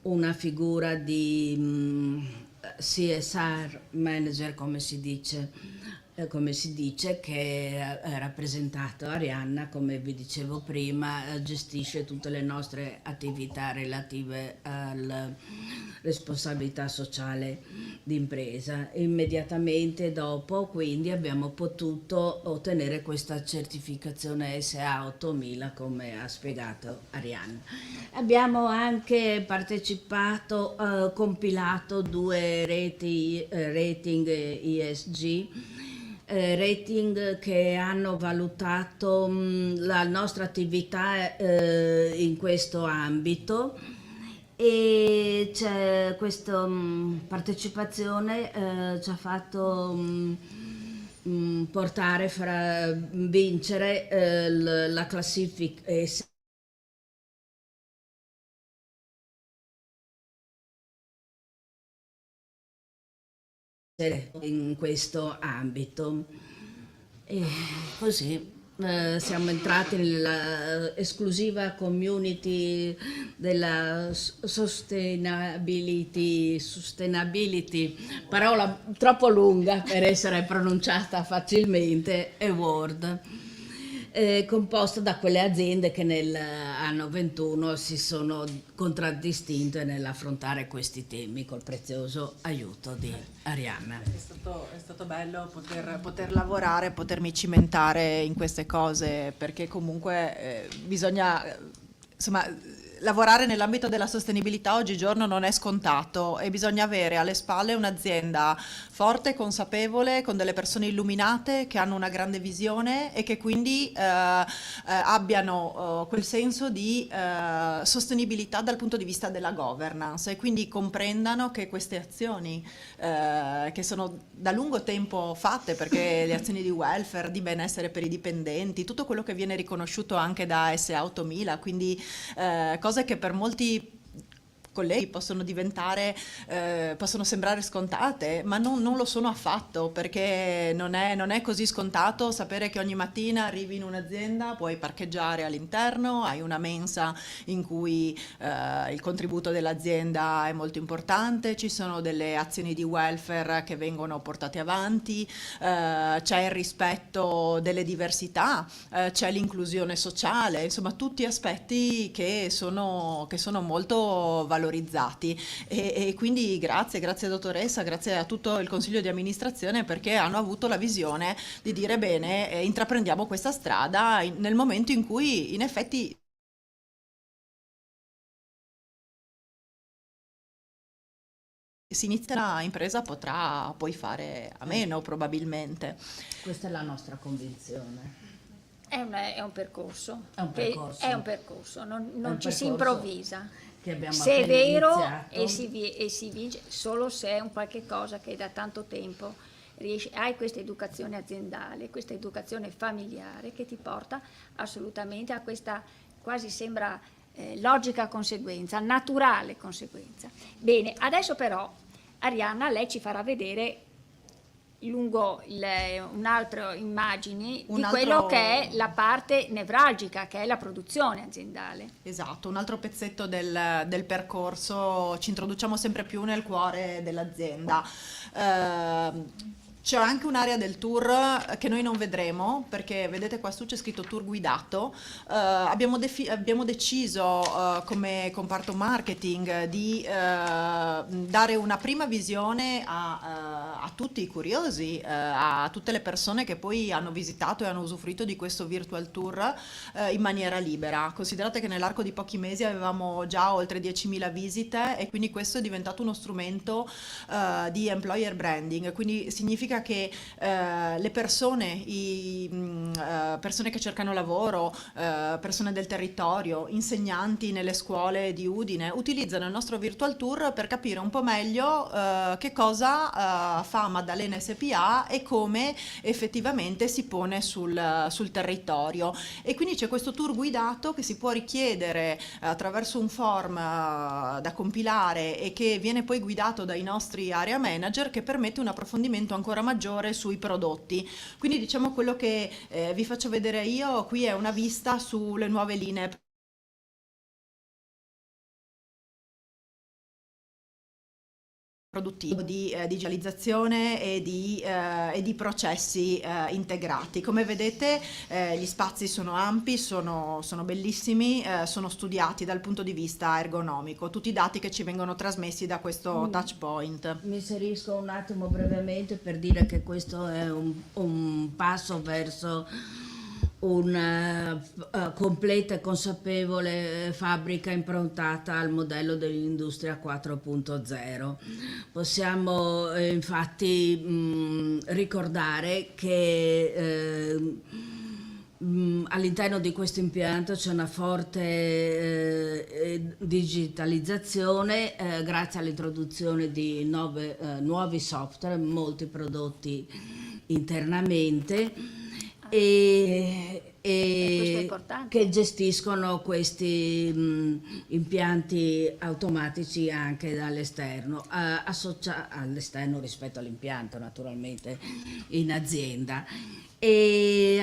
una figura di CSR manager, come si dice, che è rappresentato Arianna, come vi dicevo prima, gestisce tutte le nostre attività relative alla responsabilità sociale d'impresa. Immediatamente dopo, quindi, abbiamo potuto ottenere questa certificazione SA 8000, come ha spiegato Arianna. Abbiamo anche partecipato, compilato 2 rating ESG, rating che hanno valutato la nostra attività in questo ambito, e questa partecipazione ci ha fatto vincere la classifica in questo ambito. E così siamo entrati nella esclusiva community della sustainability, parola troppo lunga per essere pronunciata facilmente, award. composta da quelle aziende che nell'anno 21 si sono contraddistinte nell'affrontare questi temi col prezioso aiuto di Arianna. È stato bello poter lavorare, potermi cimentare in queste cose, perché comunque bisogna, insomma, lavorare nell'ambito della sostenibilità oggigiorno non è scontato e bisogna avere alle spalle un'azienda forte, consapevole, con delle persone illuminate che hanno una grande visione e che quindi abbiano quel senso di sostenibilità dal punto di vista della governance, e quindi comprendano che queste azioni che sono da lungo tempo fatte, perché le azioni di welfare, di benessere per i dipendenti, tutto quello che viene riconosciuto anche da SA 8000, quindi cose che per molti colleghi possono diventare, possono sembrare scontate, ma non lo sono affatto, perché non è così scontato sapere che ogni mattina arrivi in un'azienda, puoi parcheggiare all'interno, hai una mensa in cui il contributo dell'azienda è molto importante, ci sono delle azioni di welfare che vengono portate avanti, c'è il rispetto delle diversità, c'è l'inclusione sociale, insomma tutti aspetti che sono molto valorizzati, e quindi grazie dottoressa, grazie a tutto il consiglio di amministrazione, perché hanno avuto la visione di dire bene, intraprendiamo questa strada nel momento in cui in effetti si inizia una impresa, potrà poi fare a meno probabilmente. Questa è la nostra convinzione. È un percorso, È un percorso. è un percorso, non un ci si percorso improvvisa. che abbiamo Se è appena vero iniziato. e si vince solo se è un qualche cosa che da tanto tempo hai questa educazione aziendale, questa educazione familiare che ti porta assolutamente a questa, quasi sembra logica conseguenza, naturale conseguenza. Bene, adesso però Arianna, lei ci farà vedere lungo un'altra immagine di quello che è la parte nevralgica, che è la produzione aziendale. Esatto, un altro pezzetto del percorso, ci introduciamo sempre più nel cuore dell'azienda. C'è anche un'area del tour che noi non vedremo, perché vedete qua su c'è scritto tour guidato. Abbiamo deciso come comparto marketing di dare una prima visione a tutti i curiosi, a tutte le persone che poi hanno visitato e hanno usufruito di questo virtual tour in maniera libera. Considerate che nell'arco di pochi mesi avevamo già oltre 10.000 visite, e quindi questo è diventato uno strumento di employer branding, quindi significa che le persone, persone che cercano lavoro, persone del territorio, insegnanti nelle scuole di Udine, utilizzano il nostro virtual tour per capire un po' meglio che cosa fa Maddalena SPA e come effettivamente si pone sul territorio. E quindi c'è questo tour guidato che si può richiedere attraverso un form da compilare e che viene poi guidato dai nostri area manager, che permette un approfondimento ancora maggiore sui prodotti. Quindi diciamo quello che vi faccio vedere io qui è una vista sulle nuove linee produttivo di digitalizzazione e di processi integrati. Come vedete gli spazi sono ampi, sono bellissimi, sono studiati dal punto di vista ergonomico, tutti i dati che ci vengono trasmessi da questo touch point. Mi inserisco un attimo brevemente per dire che questo è un passo verso una completa e consapevole fabbrica improntata al modello dell'industria 4.0. Possiamo infatti ricordare che all'interno di questo impianto c'è una forte digitalizzazione grazie all'introduzione di nuovi software, molti prodotti internamente e che gestiscono questi impianti automatici anche dall'esterno, all'esterno rispetto all'impianto naturalmente in azienda. E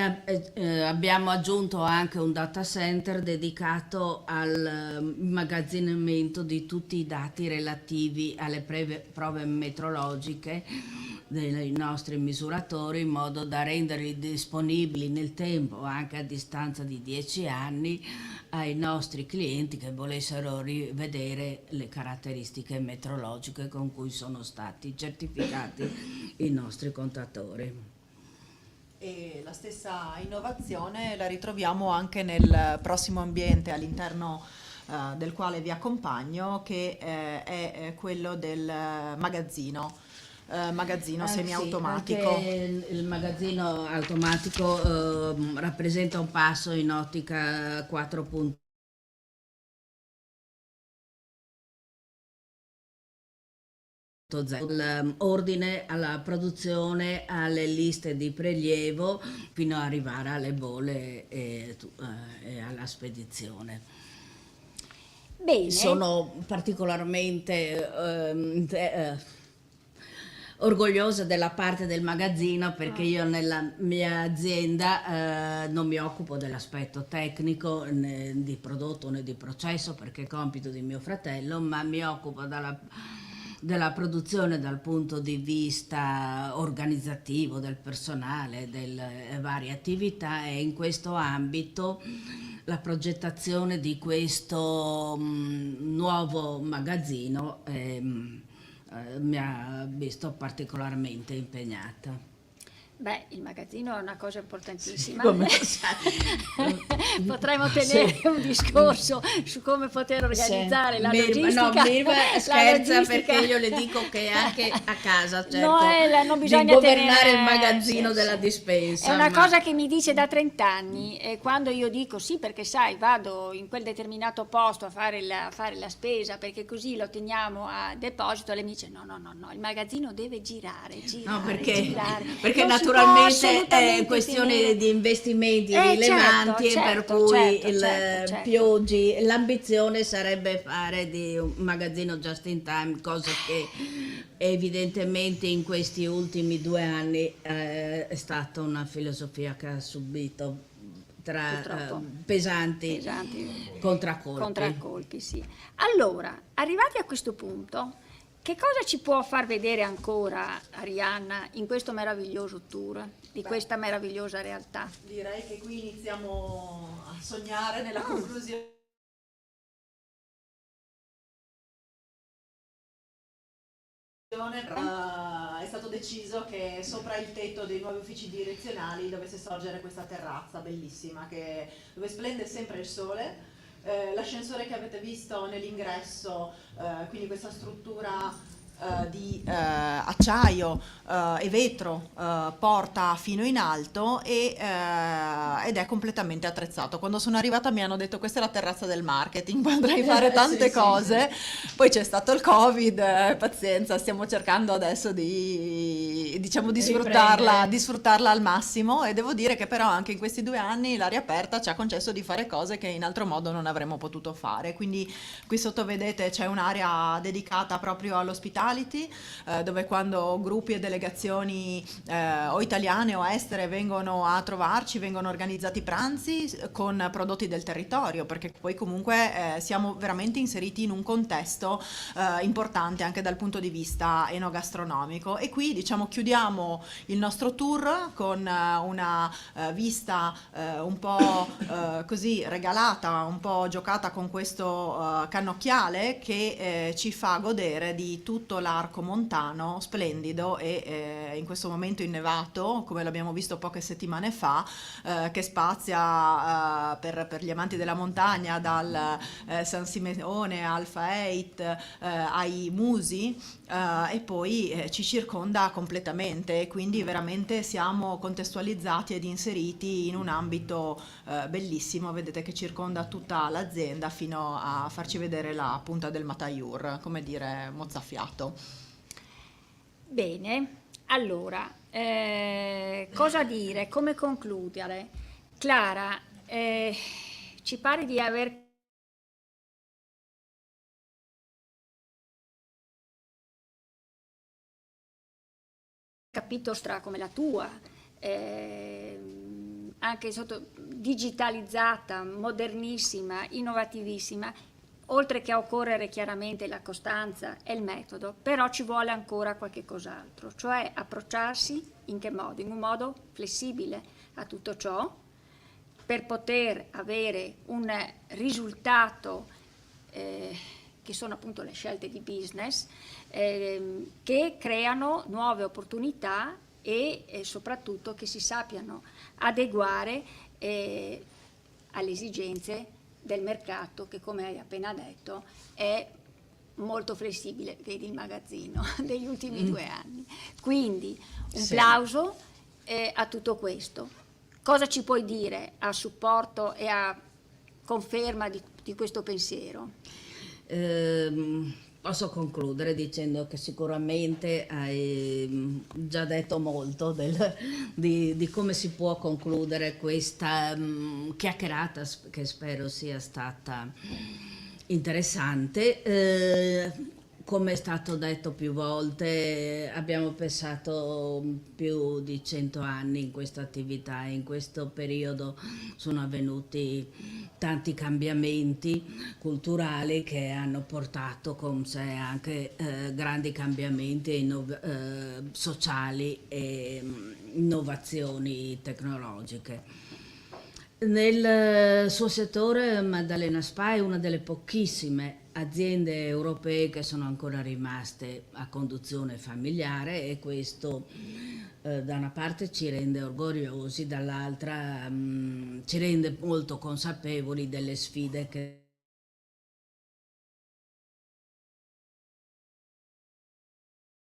abbiamo aggiunto anche un data center dedicato al immagazzinamento di tutti i dati relativi alle prove metrologiche dei nostri misuratori in modo da renderli disponibili nel tempo, anche a distanza di 10 anni, ai nostri clienti che volessero rivedere le caratteristiche metrologiche con cui sono stati certificati i nostri contatori. E la stessa innovazione la ritroviamo anche nel prossimo ambiente all'interno del quale vi accompagno, che è quello del magazzino semiautomatico. Anche il magazzino automatico rappresenta un passo in ottica 4.0. L'ordine alla produzione, alle liste di prelievo, fino ad arrivare alle bolle e alla spedizione. Bene. Sono particolarmente orgogliosa della parte del magazzino, perché io nella mia azienda non mi occupo dell'aspetto tecnico né di prodotto né di processo, perché è compito di mio fratello, ma mi occupo della produzione dal punto di vista organizzativo, del personale, delle varie attività, e in questo ambito la progettazione di questo nuovo magazzino mi ha visto particolarmente impegnata. Beh, il magazzino è una cosa importantissima. Come sai. Potremmo tenere un discorso su come poter organizzare la logistica. No, Mirva scherza, logistica. perché io le dico che anche a casa cerco non bisogna di governare tenere il magazzino sì, della sì. dispensa. È una ma- cosa che mi dice da 30 anni, e quando io dico sì, perché sai, vado in quel determinato posto a fare la spesa, perché così lo teniamo a deposito, lei mi dice no, il magazzino deve girare. No, perché Non si può naturalmente è assolutamente questione tenere- di investimenti rilevanti, certo, e per certo, cui certo. più oggi l'ambizione sarebbe fare di un magazzino just in time, cosa che evidentemente in questi ultimi 2 anni è stata una filosofia che ha subito Purtroppo. pesanti contraccolpi. Contraccolpi, sì. Allora, arrivati a questo punto, che cosa ci può far vedere ancora Arianna in questo meraviglioso tour, di questa meravigliosa realtà? Direi che qui iniziamo a sognare nella conclusione. È stato deciso che sopra il tetto dei nuovi uffici direzionali dovesse sorgere questa terrazza bellissima dove splende sempre il sole. L'ascensore che avete visto nell'ingresso, quindi questa struttura di acciaio e vetro porta fino in alto ed è completamente attrezzato. Quando sono arrivata mi hanno detto questa è la terrazza del marketing, potrai fare tante cose. Poi c'è stato il Covid, pazienza, stiamo cercando adesso di sfruttarla al massimo, e devo dire che però anche in questi 2 anni l'aria aperta ci ha concesso di fare cose che in altro modo non avremmo potuto fare. Quindi qui sotto vedete c'è un'area dedicata proprio all'ospitality, dove quando gruppi e delegazioni o italiane o estere vengono a trovarci, vengono organizzati pranzi con prodotti del territorio, perché poi comunque siamo veramente inseriti in un contesto importante anche dal punto di vista enogastronomico. E qui diciamo chiudiamo il nostro tour con una vista un po' così regalata, un po' giocata con questo cannocchiale che ci fa godere di tutto l'arco montano splendido e in questo momento innevato, come l'abbiamo visto poche settimane fa, che spazia per gli amanti della montagna dal San Simeone al Faeit ai Musi, e poi ci circonda completamente, quindi veramente siamo contestualizzati ed inseriti in un ambito bellissimo. Vedete che circonda tutta l'azienda fino a farci vedere la punta del Mataiur, come dire, mozzafiato. Bene, allora, cosa dire, come concludere? Clara, ci pare di aver capito come la tua, anche digitalizzata, modernissima, innovativissima, oltre che a occorrere chiaramente la costanza e il metodo, però ci vuole ancora qualche cos'altro, cioè approcciarsi in che modo? In un modo flessibile a tutto ciò, per poter avere un risultato che sono appunto le scelte di business, che creano nuove opportunità e soprattutto che si sappiano adeguare alle esigenze del mercato che, come hai appena detto, è molto flessibile, vedi il magazzino degli ultimi 2 anni. Quindi un plauso a tutto questo. Cosa ci puoi dire a supporto e a conferma di questo pensiero? Posso concludere dicendo che sicuramente hai già detto molto di come si può concludere questa chiacchierata, che spero sia stata interessante. Come è stato detto più volte, abbiamo passato più di 100 anni in questa attività, in questo periodo sono avvenuti tanti cambiamenti culturali che hanno portato con sé anche grandi cambiamenti sociali e innovazioni tecnologiche. Nel suo settore Maddalena Spa è una delle pochissime aziende europee che sono ancora rimaste a conduzione familiare, e questo da una parte ci rende orgogliosi, dall'altra ci rende molto consapevoli delle sfide che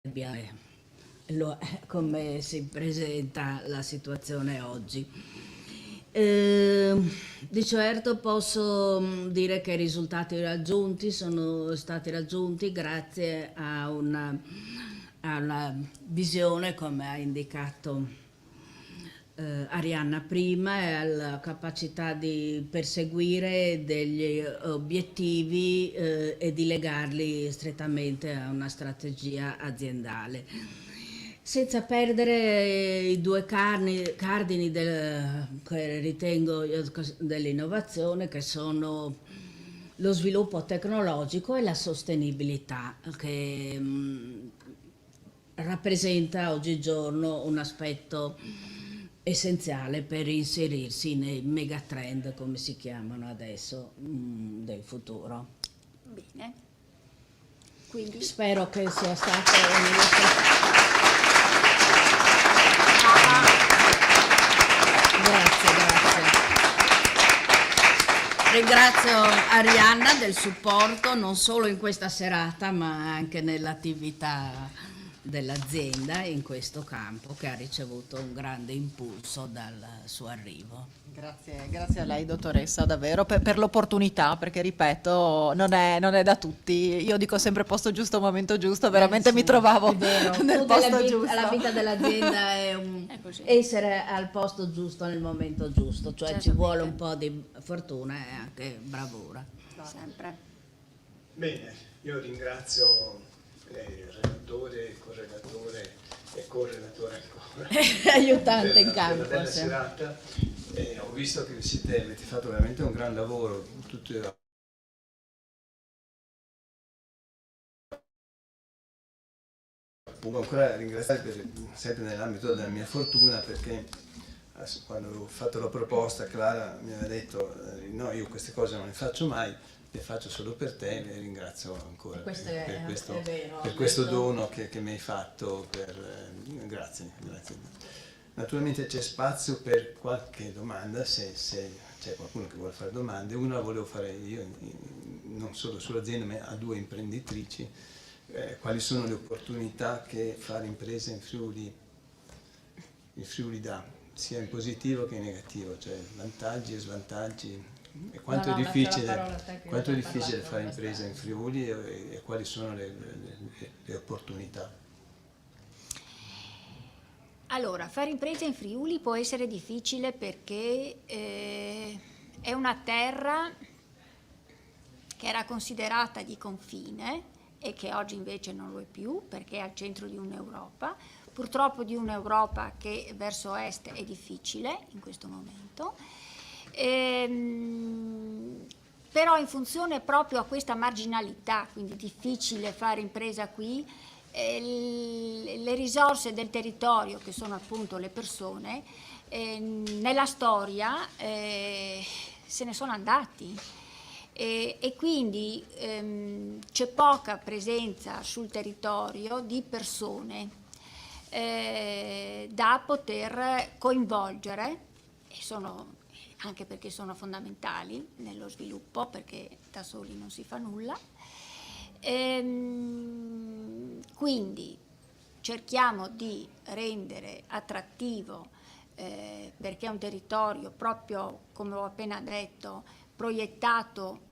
abbiamo, come si presenta la situazione oggi. Di certo posso dire che i risultati raggiunti sono stati raggiunti grazie a una visione, come ha indicato Arianna prima, e alla capacità di perseguire degli obiettivi e di legarli strettamente a una strategia aziendale, senza perdere i 2 cardini che ritengo dell'innovazione, che sono lo sviluppo tecnologico e la sostenibilità, che rappresenta oggigiorno un aspetto essenziale per inserirsi nei megatrend, come si chiamano adesso, del futuro. Bene. Quindi spero che sia stato Grazie. Ringrazio Arianna del supporto non solo in questa serata ma anche nell'attività dell'azienda in questo campo, che ha ricevuto un grande impulso dal suo arrivo. Grazie a lei, dottoressa, davvero per l'opportunità, perché ripeto, non è da tutti. Io dico sempre posto giusto, momento giusto, veramente mi trovavo nel posto giusto. La vita dell'azienda è essere al posto giusto nel momento giusto, cioè ci vuole un po' di fortuna e anche bravura. Sempre. Bene, io ringrazio il relatore, il correlatore e correlatore ancora. Aiutante in campo. Per la bella serata. Ho visto che avete fatto veramente un gran lavoro, Devo ancora ringraziare sempre nell'ambito della mia fortuna, perché quando ho fatto la proposta Clara mi aveva detto no, io queste cose non le faccio mai, le faccio solo per te, e le ringrazio ancora per questo dono che mi hai fatto, grazie. Naturalmente c'è spazio per qualche domanda, se c'è qualcuno che vuole fare domande. Una la volevo fare io, non solo sull'azienda ma a 2 imprenditrici. Quali sono le opportunità che fare impresa in Friuli dà, sia in positivo che in negativo, cioè vantaggi e svantaggi, e quanto è difficile fare impresa in Friuli e quali sono le opportunità. Allora, fare impresa in Friuli può essere difficile perché è una terra che era considerata di confine e che oggi invece non lo è più, perché è al centro di un'Europa, purtroppo di un'Europa che verso est è difficile in questo momento. però in funzione proprio a questa marginalità, quindi difficile fare impresa qui, le risorse del territorio, che sono appunto le persone, nella storia se ne sono andati. E quindi c'è poca presenza sul territorio di persone da poter coinvolgere, anche perché sono fondamentali nello sviluppo, perché da soli non si fa nulla. Quindi cerchiamo di rendere attrattivo, perché è un territorio proprio, come ho appena detto, proiettato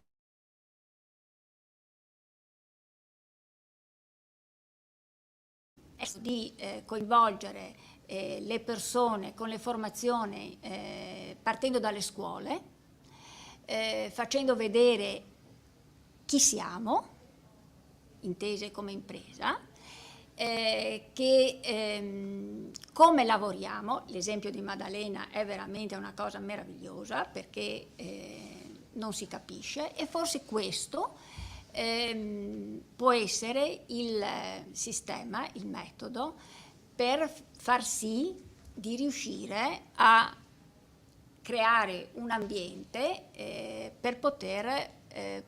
di coinvolgere le persone con le formazioni partendo dalle scuole, facendo vedere chi siamo, intese come impresa, come lavoriamo. L'esempio di Maddalena è veramente una cosa meravigliosa, perché non si capisce, e forse questo può essere il sistema, il metodo per far sì di riuscire a creare un ambiente per poter,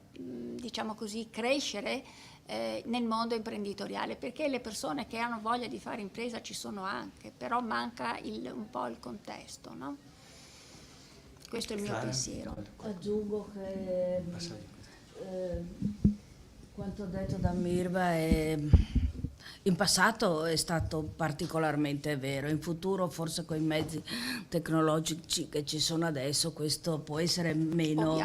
diciamo così, crescere nel mondo imprenditoriale, perché le persone che hanno voglia di fare impresa ci sono anche, però manca un po' il contesto, no? Questo è il mio pensiero. Aggiungo che quanto detto da Mirva in passato è stato particolarmente vero, in futuro forse con i mezzi tecnologici che ci sono adesso questo può essere meno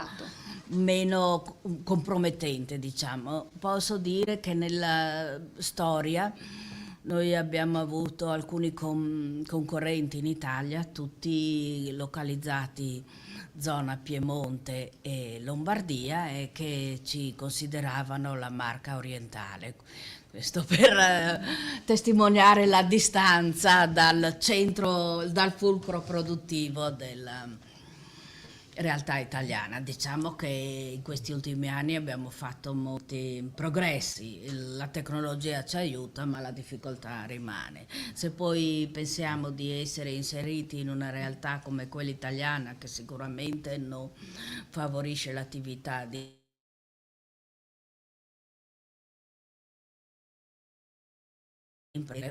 compromettente, diciamo. Posso dire che nella storia noi abbiamo avuto alcuni concorrenti in Italia, tutti localizzati zona Piemonte e Lombardia, e che ci consideravano la Marca orientale. Questo per testimoniare la distanza dal centro, dal fulcro produttivo della realtà italiana. Diciamo che in questi ultimi anni abbiamo fatto molti progressi, la tecnologia ci aiuta, ma la difficoltà rimane. Se poi pensiamo di essere inseriti in una realtà come quella italiana, che sicuramente non favorisce l'attività di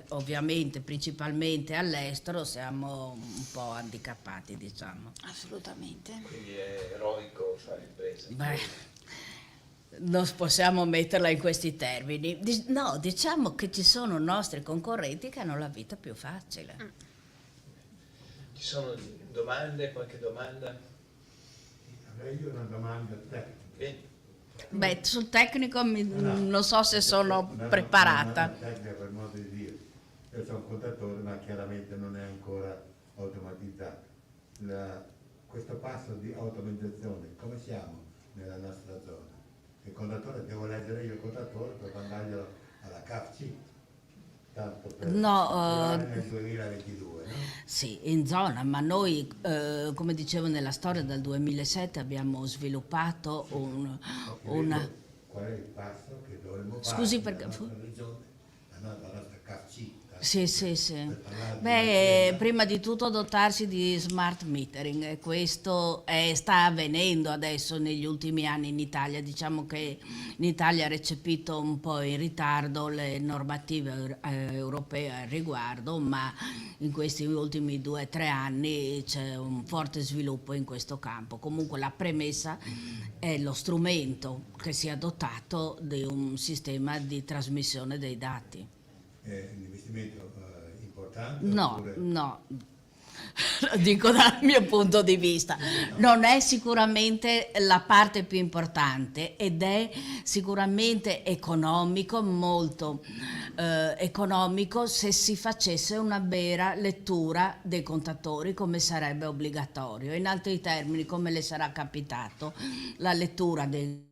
ovviamente principalmente all'estero, siamo un po' handicappati, diciamo. Assolutamente. Quindi è eroico fare impresa. Beh, non possiamo metterla in questi termini. No, diciamo che ci sono nostri concorrenti che hanno la vita più facile. Ci sono domande? Qualche domanda? Avrei io una domanda tecnica. Bene. Beh, sul tecnico non so se sono preparata. Una tecnica per modo di dire. Io sono un contatore, ma chiaramente non è ancora automatizzato. Questo passo di automatizzazione, come siamo nella nostra zona? Il contatore, devo leggere io il contatore per mandarglielo alla CAFC, tanto per nel 2022, no? Sì, in zona, ma noi, come dicevo nella storia, dal 2007 abbiamo sviluppato una... Qual è il passo che dovremmo fare? Scusi, perché... La nostra regione, la nostra CAFC. Sì. Beh, prima di tutto dotarsi di smart metering, e questo sta avvenendo adesso negli ultimi anni in Italia. Diciamo che in Italia ha recepito un po' in ritardo le normative europee al riguardo, ma in questi ultimi 2 o 3 anni c'è un forte sviluppo in questo campo. Comunque la premessa è lo strumento che sia dotato di un sistema di trasmissione dei dati. È un investimento importante? No, oppure... no, lo dico dal mio punto di vista, non è sicuramente la parte più importante, ed è sicuramente economico, molto economico, se si facesse una vera lettura dei contatori, come sarebbe obbligatorio. In altri termini, come le sarà capitato, la lettura dei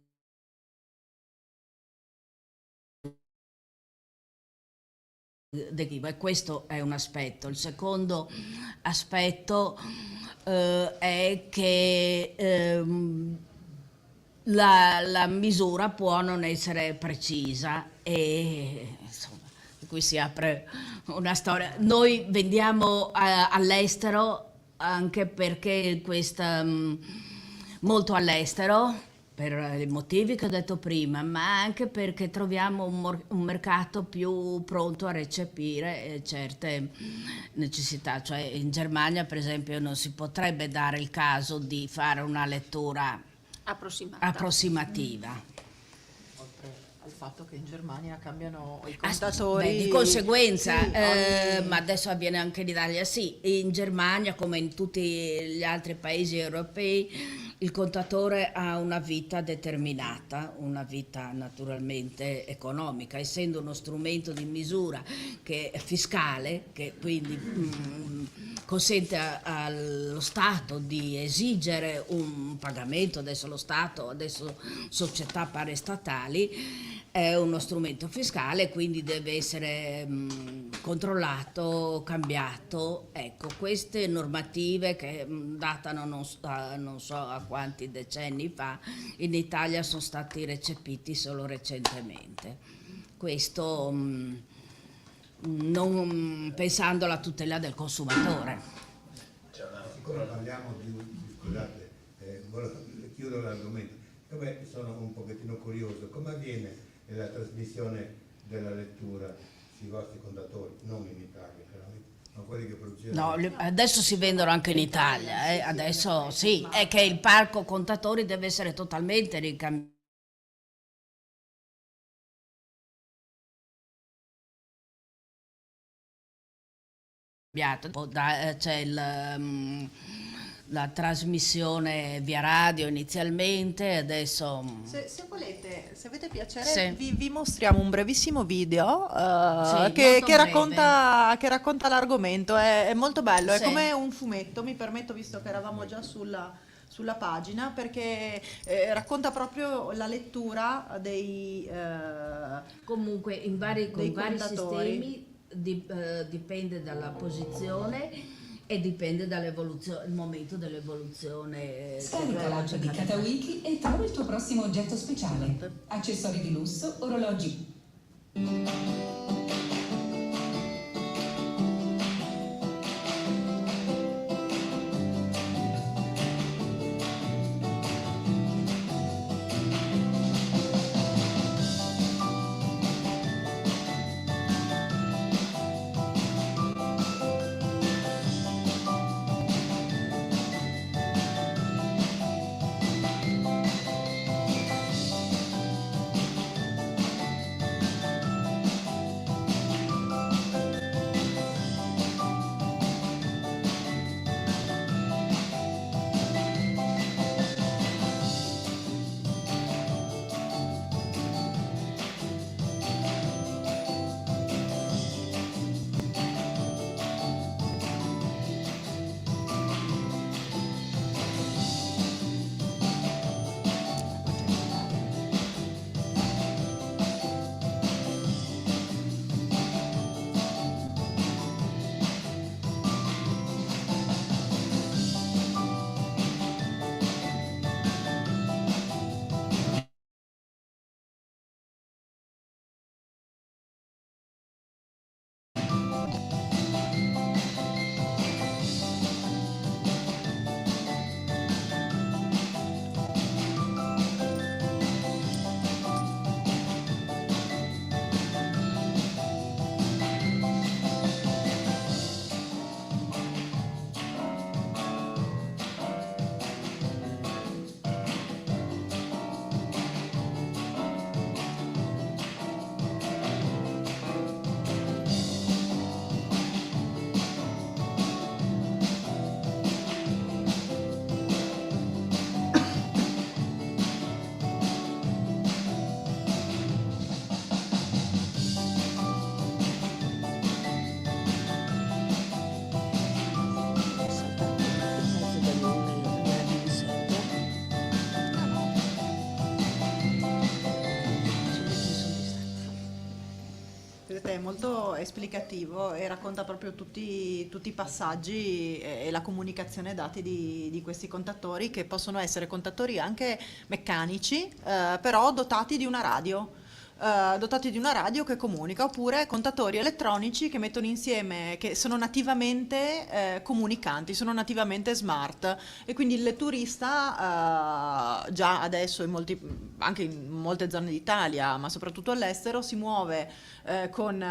e questo è un aspetto. Il secondo aspetto è che la misura può non essere precisa e insomma qui si apre una storia. Noi vendiamo all'estero anche perché molto all'estero per i motivi che ho detto prima, ma anche perché troviamo un mercato più pronto a recepire certe necessità. Cioè in Germania, per esempio, non si potrebbe dare il caso di fare una lettura approssimativa. Oltre al fatto che in Germania cambiano i contatori. Di conseguenza, sì, ma adesso avviene anche in Italia, sì, in Germania come in tutti gli altri paesi europei il contatore ha una vita determinata, una vita naturalmente economica, essendo uno strumento di misura che è fiscale, che quindi consente allo Stato di esigere un pagamento, adesso lo Stato, adesso società parastatali, è uno strumento fiscale, quindi deve essere controllato, cambiato. Ecco, queste normative che datano non so a quanti decenni fa, in Italia sono stati recepiti solo recentemente. Questo non pensando alla tutela del consumatore. Siccome parliamo scusate, chiudo l'argomento, sono un pochettino curioso, come avviene la trasmissione della lettura sui vostri contatori, non in Italia chiaramente, ma quelli che producono? No, adesso si vendono anche in Italia, adesso sì, è che il parco contatori deve essere totalmente ricambiato. C'è la trasmissione via radio inizialmente, adesso... Se volete, se avete piacere, Sì. vi mostriamo un brevissimo video Sì, che molto breve. racconta l'argomento. È molto bello, Sì. è come un fumetto, mi permetto, visto che eravamo già sulla pagina, perché racconta proprio la lettura dei... Comunque con dei vari contatori. sistemi dipende dalla posizione e dipende dall'evoluzione, il momento dell'evoluzione Scarica l'app di tecnologica. Katawiki e trova il tuo prossimo oggetto speciale. Accessori di lusso, orologi. comunicativo e racconta proprio tutti i passaggi e la comunicazione dati di questi contatori, che possono essere contatori anche meccanici, però dotati di una radio. Dotati di una radio che comunica, oppure contatori elettronici che mettono insieme, che sono nativamente comunicanti, sono nativamente smart, e quindi il letturista già adesso anche in molte zone d'Italia, ma soprattutto all'estero, si muove con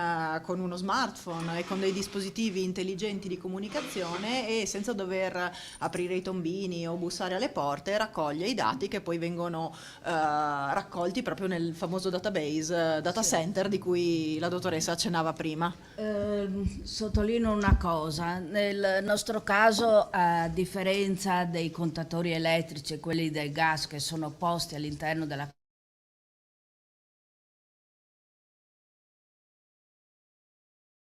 uno smartphone e con dei dispositivi intelligenti di comunicazione, e senza dover aprire i tombini o bussare alle porte raccoglie i dati che poi vengono raccolti proprio nel famoso database, data center, di cui la dottoressa accennava prima. Sottolineo una cosa: nel nostro caso, a differenza dei contatori elettrici e quelli del gas che sono posti all'interno della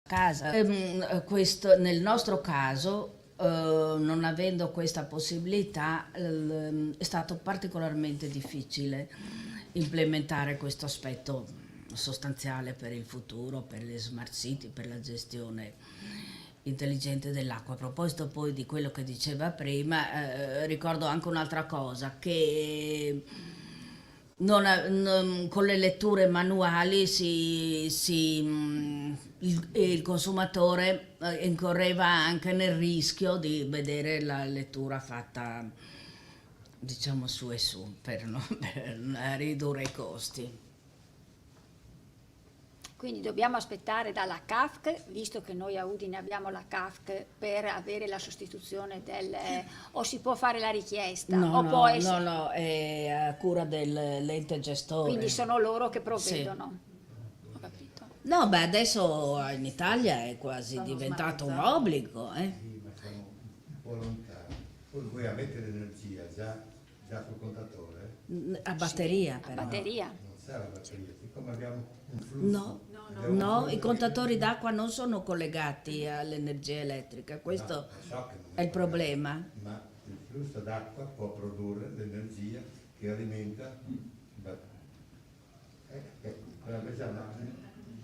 casa, nel nostro caso, non avendo questa possibilità, è stato particolarmente difficile implementare questo aspetto sostanziale per il futuro, per le smart city, per la gestione intelligente dell'acqua. A proposito poi di quello che diceva prima, ricordo anche un'altra cosa, che con le letture manuali il consumatore incorreva anche nel rischio di vedere la lettura fatta, diciamo, su e su, per ridurre i costi. Quindi dobbiamo aspettare dalla CAFC, visto che noi a Udine abbiamo la CAFC, per avere la sostituzione o si può fare la richiesta? No, è a cura dell'ente gestore. Quindi sono loro che provvedono. Sì. Ho capito. No, beh, adesso in Italia è quasi diventato un obbligo. Sì, ma siamo un po' lontani. Poi voi avete l'energia già sul contatore? A batteria, Sì, però. A batteria. Non serve la batteria, siccome abbiamo un flusso. No, i contatori d'acqua non sono collegati all'energia elettrica, questo è il problema. Ma il flusso d'acqua può produrre l'energia che alimenta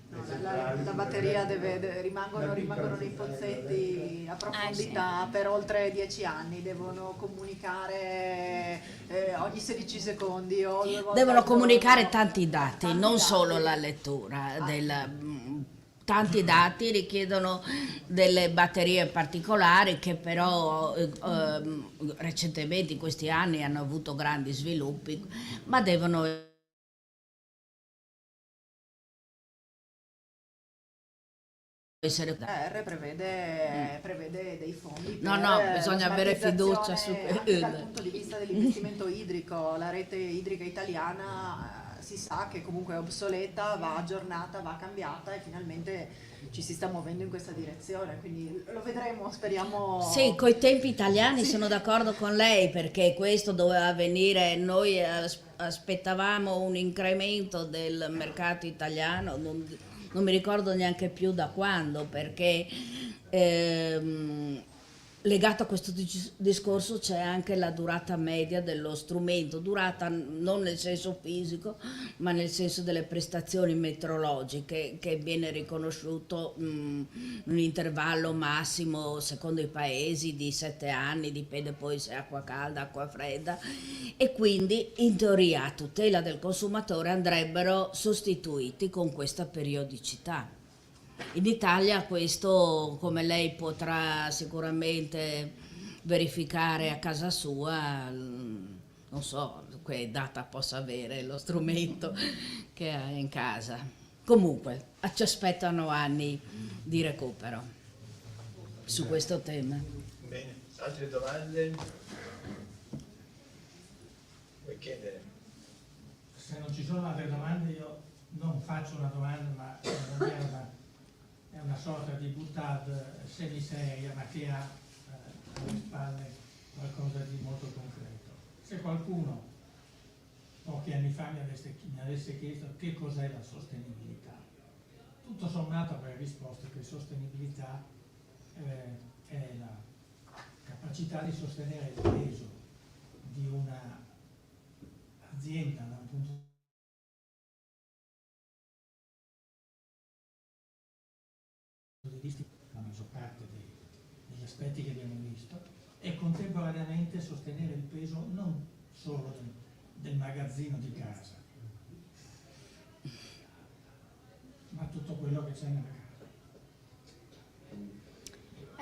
La batteria rimangono nei pozzetti a profondità per oltre 10 anni, devono comunicare ogni 16 secondi o 2 volte Devono al giorno. comunicare tanti dati, non solo la lettura. Tanti dati richiedono delle batterie particolari che però recentemente, in questi anni, hanno avuto grandi sviluppi, ma devono essere... prevede dei fondi No, bisogna avere fiducia su dal punto di vista dell'investimento idrico. La rete idrica italiana si sa che comunque è obsoleta, va aggiornata, va cambiata, e finalmente ci si sta muovendo in questa direzione, quindi lo vedremo, speriamo. Sì, coi tempi italiani sono d'accordo con lei, perché questo doveva avvenire, noi aspettavamo un incremento del mercato italiano, non mi ricordo neanche più da quando, perché legato a questo discorso c'è anche la durata media dello strumento, durata non nel senso fisico, ma nel senso delle prestazioni meteorologiche, che viene riconosciuto un intervallo massimo, secondo i paesi, di 7 anni, dipende poi se è acqua calda, acqua fredda, e quindi in teoria, a tutela del consumatore, andrebbero sostituiti con questa periodicità. In Italia questo, come lei potrà sicuramente verificare a casa sua, non so che data possa avere lo strumento che ha in casa. Comunque, ci aspettano anni di recupero su questo tema. Bene, altre domande? Vuoi chiedere? Se non ci sono altre domande, io non faccio una domanda, ma è una sorta di buttata semiseria, ma che ha alle spalle qualcosa di molto concreto. Se qualcuno pochi anni fa mi avesse chiesto che cos'è la sostenibilità, tutto sommato avrei risposto che sostenibilità è la capacità di sostenere il peso di un'azienda da un punto la maggior parte degli aspetti che abbiamo visto, e contemporaneamente sostenere il peso non solo del magazzino di casa, ma tutto quello che c'è nella casa.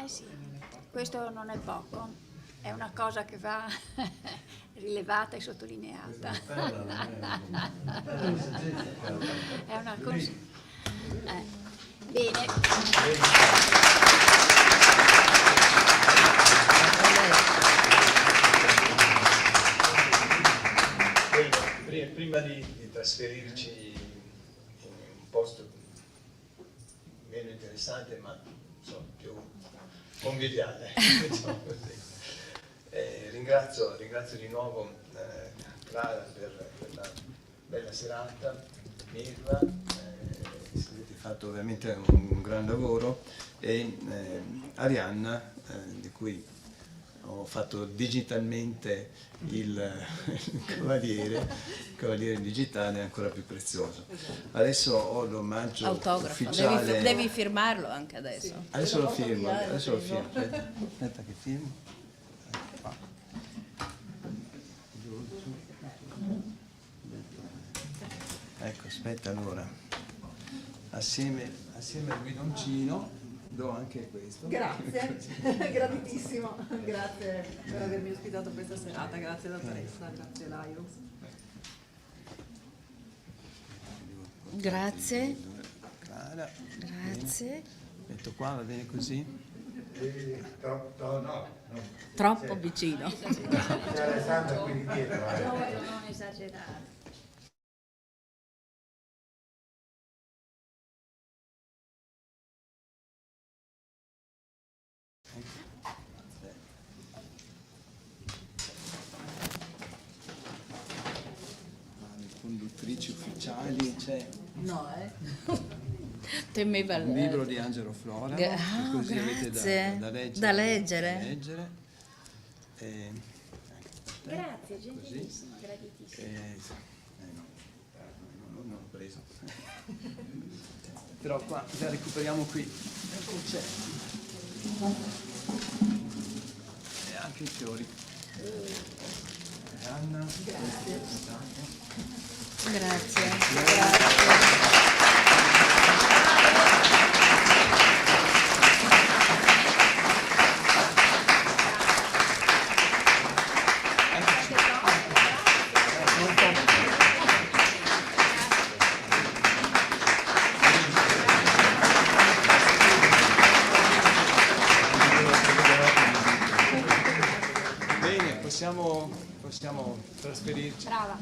Eh sì, questo non è poco, è una cosa che va rilevata e sottolineata. È una cosa. Bene. Prima di trasferirci in un posto meno interessante, ma insomma, più conviviale, diciamo così. Ringrazio di nuovo Clara per la bella serata, Mirla, avete fatto veramente un gran lavoro, e Arianna, di cui ho fatto digitalmente il cavaliere digitale, ancora più prezioso. Adesso ho l'omaggio Autografo, ufficiale. devi firmarlo anche adesso. Adesso lo firmo. Aspetta che firmo. Qua. Ecco, aspetta, allora. Assieme al guidoncino do anche questo. Grazie, gratissimo, grazie per avermi ospitato questa serata, grazie dottoressa, grazie Laio. Grazie. Clara. Grazie. Metto qua, va bene così? No. Troppo vicino. C'è Alessandra qui dietro. Non esagerare. Le conduttrici ufficiali, c'è No, Temeva un libro di Angelo Flora, che così avete grazie. da leggere. Da leggere. Grazie, gentilissimo, gratitissimo. Non l'ho preso. Però qua già recuperiamo qui. Ecco, c'è. E anche i fiori. Anna. Grazie. Bene, possiamo trasferirci. Brava.